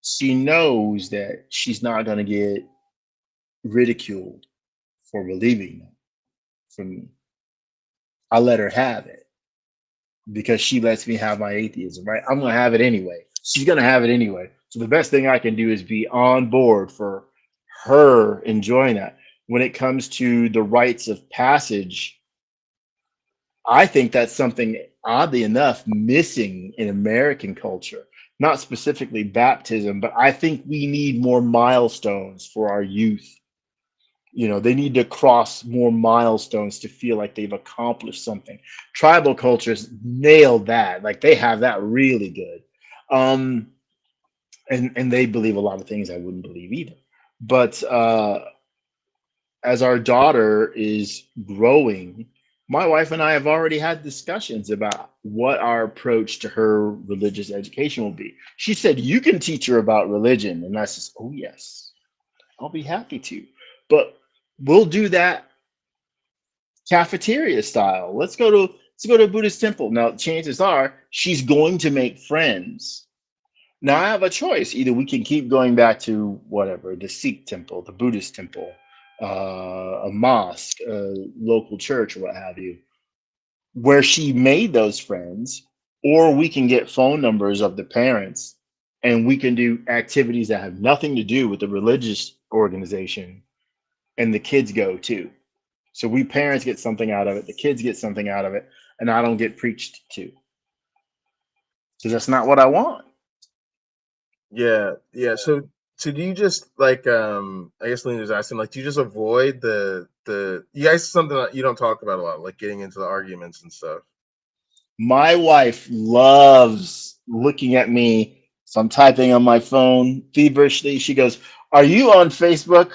she knows that she's not going to get ridiculed for believing that from me. I let her have it because she lets me have my atheism, right? I'm going to have it anyway. She's going to have it anyway. So the best thing I can do is be on board for her enjoying that. When it comes to the rites of passage, I think that's something, oddly enough, missing in American culture. Not specifically baptism, but I think we need more milestones for our youth. They need to cross more milestones to feel like they've accomplished something. Tribal cultures nailed that. Like, they have that really good. And they believe a lot of things I wouldn't believe either. But as our daughter is growing, my wife and I have already had discussions about what our approach to her religious education will be. She said, you can teach her about religion. And I said, oh, yes, I'll be happy to. But we'll do that cafeteria style. Let's go to a Buddhist temple. Now, chances are she's going to make friends. Now I have a choice. Either we can keep going back to whatever, the Sikh temple, the Buddhist temple, a mosque, a local church, or what have you, where she made those friends, or we can get phone numbers of the parents and we can do activities that have nothing to do with the religious organization, and the kids go too. So we parents get something out of it, the kids get something out of it, and I don't get preached to. Because that's not what I want. Yeah. So do you just like I guess Lena was asking, like, do you just avoid the you guys, something that you don't talk about a lot, like getting into the arguments and stuff? My wife loves looking at me. So I'm typing on my phone feverishly. She goes, are you on Facebook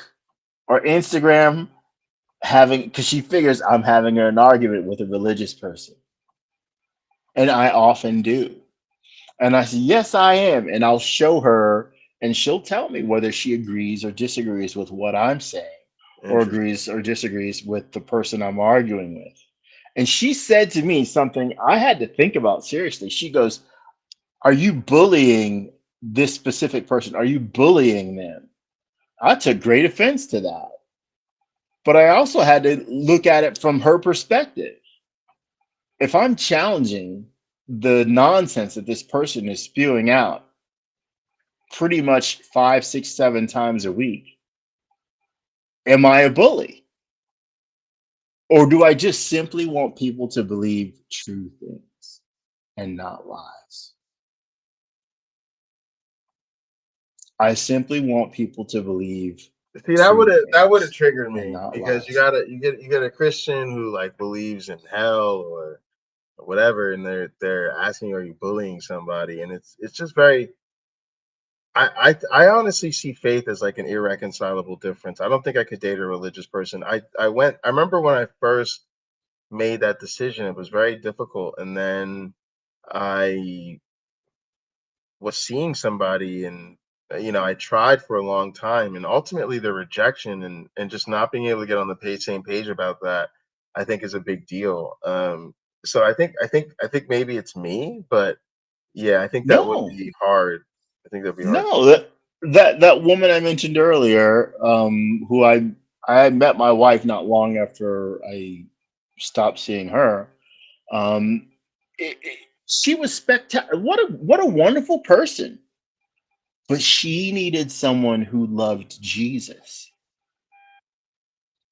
or Instagram because she figures I'm having an argument with a religious person. And I often do. And I say, yes, I am. And I'll show her, and she'll tell me whether she agrees or disagrees with what I'm saying, or agrees or disagrees with the person I'm arguing with. And she said to me something I had to think about seriously. She goes, are you bullying this specific person? Are you bullying them? I took great offense to that. But I also had to look at it from her perspective. If I'm challenging the nonsense that this person is spewing out pretty much 5, 6, 7 times a week, am I a bully? Or do I just simply want people to believe true things and not lies? I simply want people to believe See, true that would have things triggered and me, not because lies. you get a Christian who like believes in hell or whatever, and they're asking, are you bullying somebody? And it's just very. I honestly see faith as like an irreconcilable difference. I don't think I could date a religious person. I remember when I first made that decision, it was very difficult, and then I was seeing somebody, and I tried for a long time, and ultimately the rejection and just not being able to get on the same page about that, I think, is a big deal. So I think maybe it's me, but yeah, I think that would No, be hard. I think that'd be hard. no, that woman I mentioned earlier, who I met my wife not long after I stopped seeing her. Um, she was spectacular. What a wonderful person. But she needed someone who loved Jesus.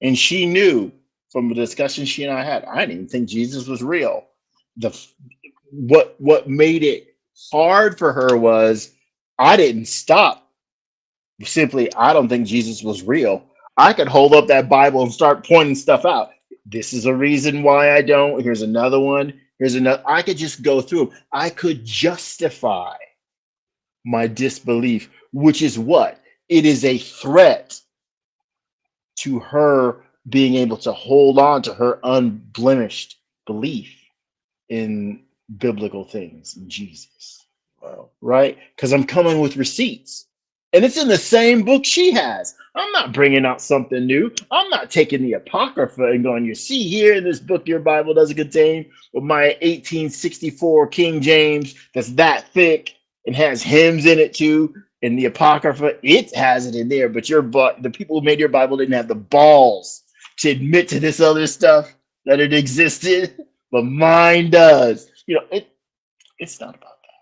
And she knew from the discussion she and I had, I didn't even think Jesus was real. The what made it hard for her was I didn't stop. Simply, I don't think Jesus was real. I could hold up that Bible and start pointing stuff out. This is a reason why I don't. Here's another one. Here's another. I could just go through them. I could justify my disbelief, which is what? It is a threat to her being able to hold on to her unblemished belief in biblical things, in Jesus. Wow. Right? Because I'm coming with receipts. And it's in the same book she has. I'm not bringing out something new. I'm not taking the Apocrypha and going, you see here in this book your Bible doesn't contain, with my 1864 King James that's that thick and has hymns in it too. In the Apocrypha, it has it in there, but the people who made your Bible didn't have the balls to admit to this other stuff that it existed, but mine does. It's not about that.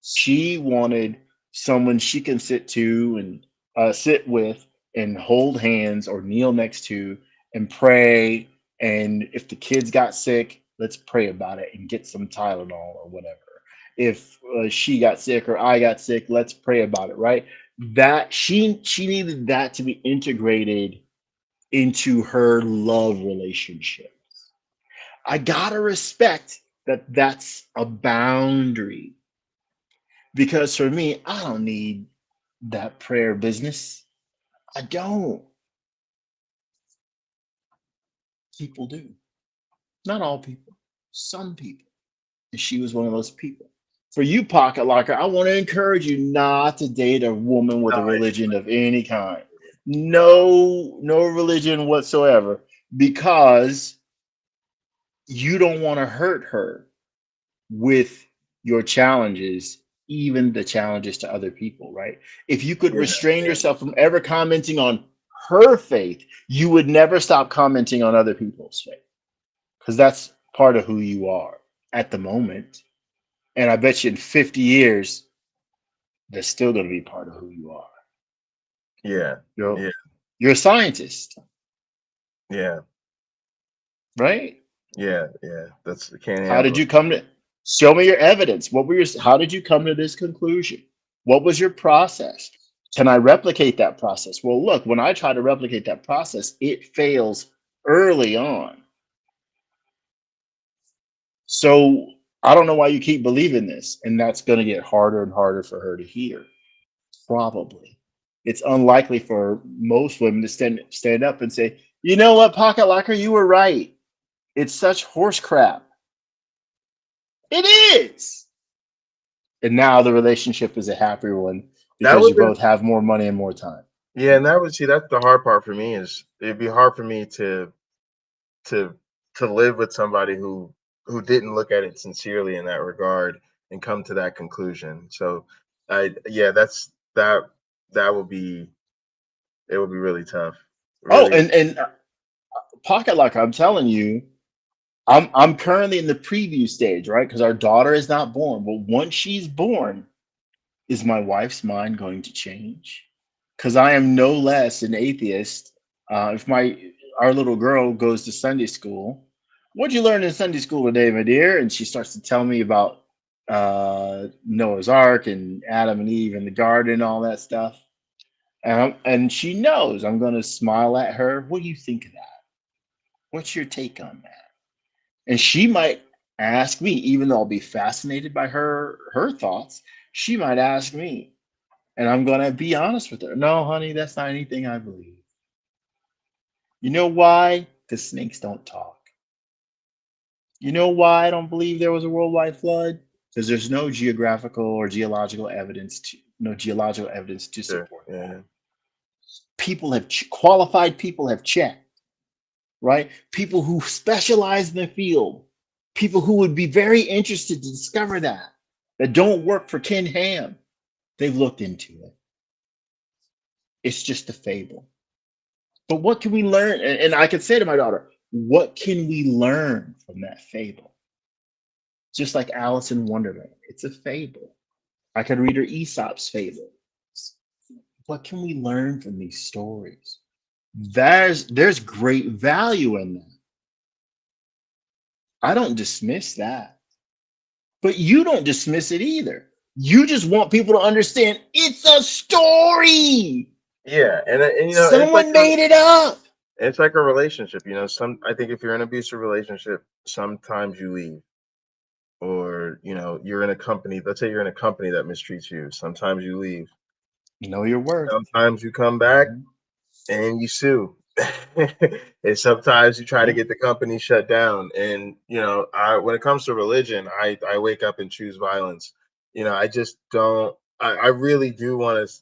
She wanted someone she can sit with and hold hands or kneel next to and pray. And if the kids got sick, let's pray about it and get some Tylenol or whatever. If she got sick or I got sick, let's pray about it, right? That she needed that to be integrated into her love relationship. I gotta respect that that's a boundary, because for me, I don't need that prayer business. I don't. People do. Not all people. Some people. And she was one of those people. For you, Pocket Locker, I want to encourage you not to date a woman with No, a religion of any kind. No religion whatsoever, because you don't want to hurt her with your challenges, even the challenges to other people, right? If you could yeah, restrain yeah, yourself from ever commenting on her faith, you would never stop commenting on other people's faith, because that's part of who you are at the moment. And I bet you in 50 years, that's still going to be part of who you are. yeah, You're, yeah, you're a scientist, yeah, right? yeah, yeah. That's, can't How handle did it. you come to show me your evidence? How did you come to this conclusion? What was your process? Can I replicate that process? Well, look, when I try to replicate that process, it fails early on. So I don't know why you keep believing this. And that's going to get harder and harder for her to hear. Probably. It's unlikely for most women to stand up and say, you know what, Pocket Locker, you were right. It's such horse crap. It is. And now the relationship is a happier one That because would you both have more money and more time. Yeah, and that's the hard part for me. Is it'd be hard for me to to live with somebody who didn't look at it sincerely in that regard and come to that conclusion. So that would be, it would be really tough. Oh, Really. and Pocket Locker, I'm telling you, I'm currently in the preview stage, right? Because our daughter is not born. But once she's born, is my wife's mind going to change? Because I am no less an atheist. If my our little girl goes to Sunday school. What'd you learn in Sunday school today, my dear? And she starts to tell me about Noah's Ark and Adam and Eve in the garden and all that stuff. And she knows I'm going to smile at her. What do you think of that? What's your take on that? And she might ask me, even though I'll be fascinated by her thoughts, she might ask me. And I'm going to be honest with her. No, honey, that's not anything I believe. You know why? Because snakes don't talk. You know why I don't believe there was a worldwide flood? Because there's no geographical or geological evidence to support that. People have qualified people have checked, right? People who specialize in the field, people who would be very interested to discover that don't work for Ken Ham. They've looked into it. It's just a fable. But what can we learn? And I could say to my daughter, what can we learn from that fable? Just like Alice in Wonderland, it's a fable. I could read her Aesop's fable. What can we learn from these stories? There's great value in that. I don't dismiss that. But you don't dismiss it either. You just want people to understand it's a story. Yeah, and you know, someone made it up. It's like a relationship, you know. I think if you're in an abusive relationship, sometimes you leave, or you know, you're in a company. Let's say you're in a company that mistreats you. Sometimes you leave. You know your worth. Sometimes you come back and you sue, and sometimes you try to get the company shut down. And you know, when it comes to religion, I wake up and choose violence. You know, I just don't. I really do want to.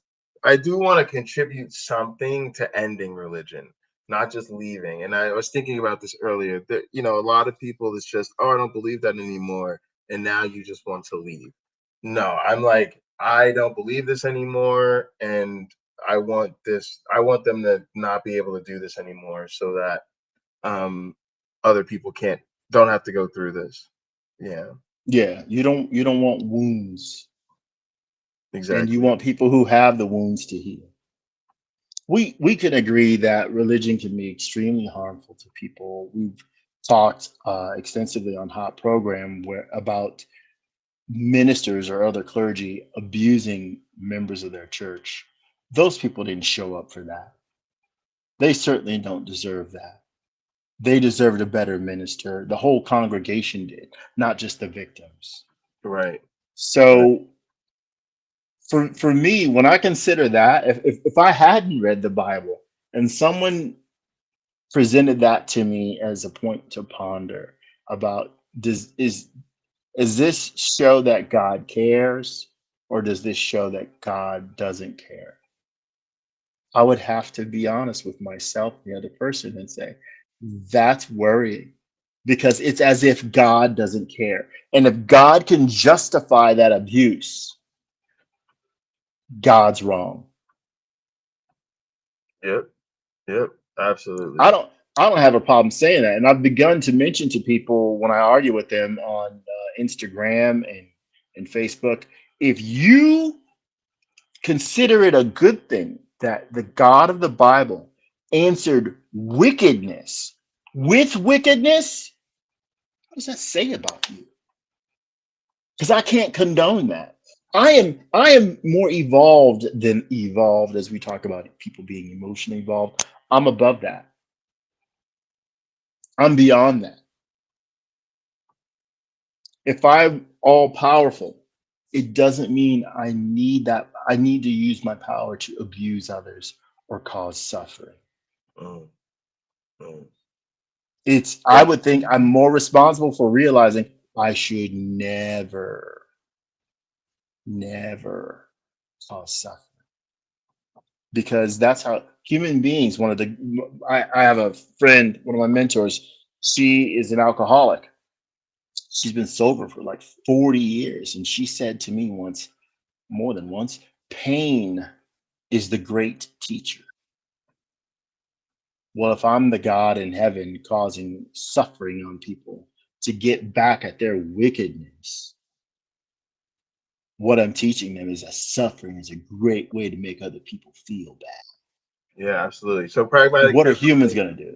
I do want to contribute something to ending religion, not just leaving. And I was thinking about this earlier. That you know, a lot of people, it's just, oh, I don't believe that anymore, and now you just want to leave. No, I'm like, I don't believe this anymore, and I want this. I want them to not be able to do this anymore, so that other people don't have to go through this. Yeah. Yeah, you don't want wounds. Exactly. And you want people who have the wounds to heal. We can agree that religion can be extremely harmful to people. We've talked extensively on Hot Program about ministers or other clergy abusing members of their church. Those people didn't show up for that. They certainly don't deserve that. They deserved a better minister. The whole congregation did, not just the victims. Right. So for me, when I consider that, if I hadn't read the Bible and someone presented that to me as a point to ponder about, is this show that God cares, or does this show that God doesn't care? I would have to be honest with myself and the other person and say, that's worrying, because it's as if God doesn't care. And if God can justify that abuse, God's wrong. Yep. Absolutely. I don't have a problem saying that. And I've begun to mention to people when I argue with them on Instagram and Facebook, if you consider it a good thing that the God of the Bible answered wickedness with wickedness, what does that say about you? Because I can't condone that. I am more evolved than evolved, as we talk about people being emotionally evolved. I'm above that. I'm beyond that. If I'm all powerful, it doesn't mean I need that. I need to use my power to abuse others or cause suffering. I would think I'm more responsible for realizing I should never cause suffering, because that's how human beings. I have a friend, one of my mentors. She is an alcoholic. She's been sober for like 40 years. And she said to me once, more than once, pain is the great teacher. Well, if I'm the God in heaven causing suffering on people to get back at their wickedness, what I'm teaching them is that suffering is a great way to make other people feel bad. Yeah, absolutely. So pragmatic. What are humans going to do?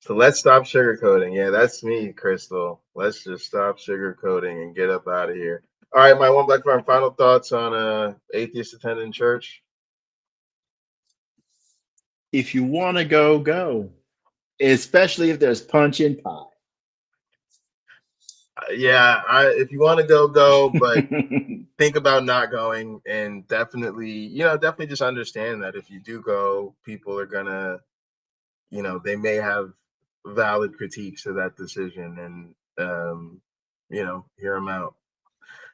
So let's stop sugarcoating. Yeah, that's me, Crystal. Let's just stop sugarcoating and get up out of here. All right, my one black farm. Final thoughts on atheist attending church. If you want to go, go. Especially if there's punch and pie. Yeah, if you want to go, go. But think about not going, and definitely, definitely just understand that if you do go, people are gonna, they may have valid critiques of that decision, and hear them out.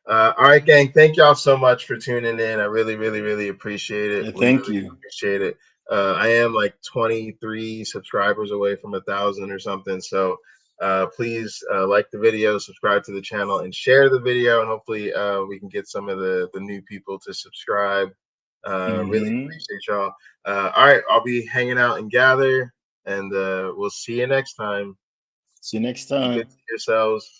All right, gang. Thank y'all so much for tuning in. I really, really, really appreciate it. Yeah, We thank really you. appreciate it. I am like 23 subscribers away from 1,000 or something. So please like the video, subscribe to the channel, and share the video. And hopefully we can get some of the new people to subscribe. Really appreciate y'all. All right, I'll be hanging out and gather, and we'll see you next time. See you next Be time. good to yourselves.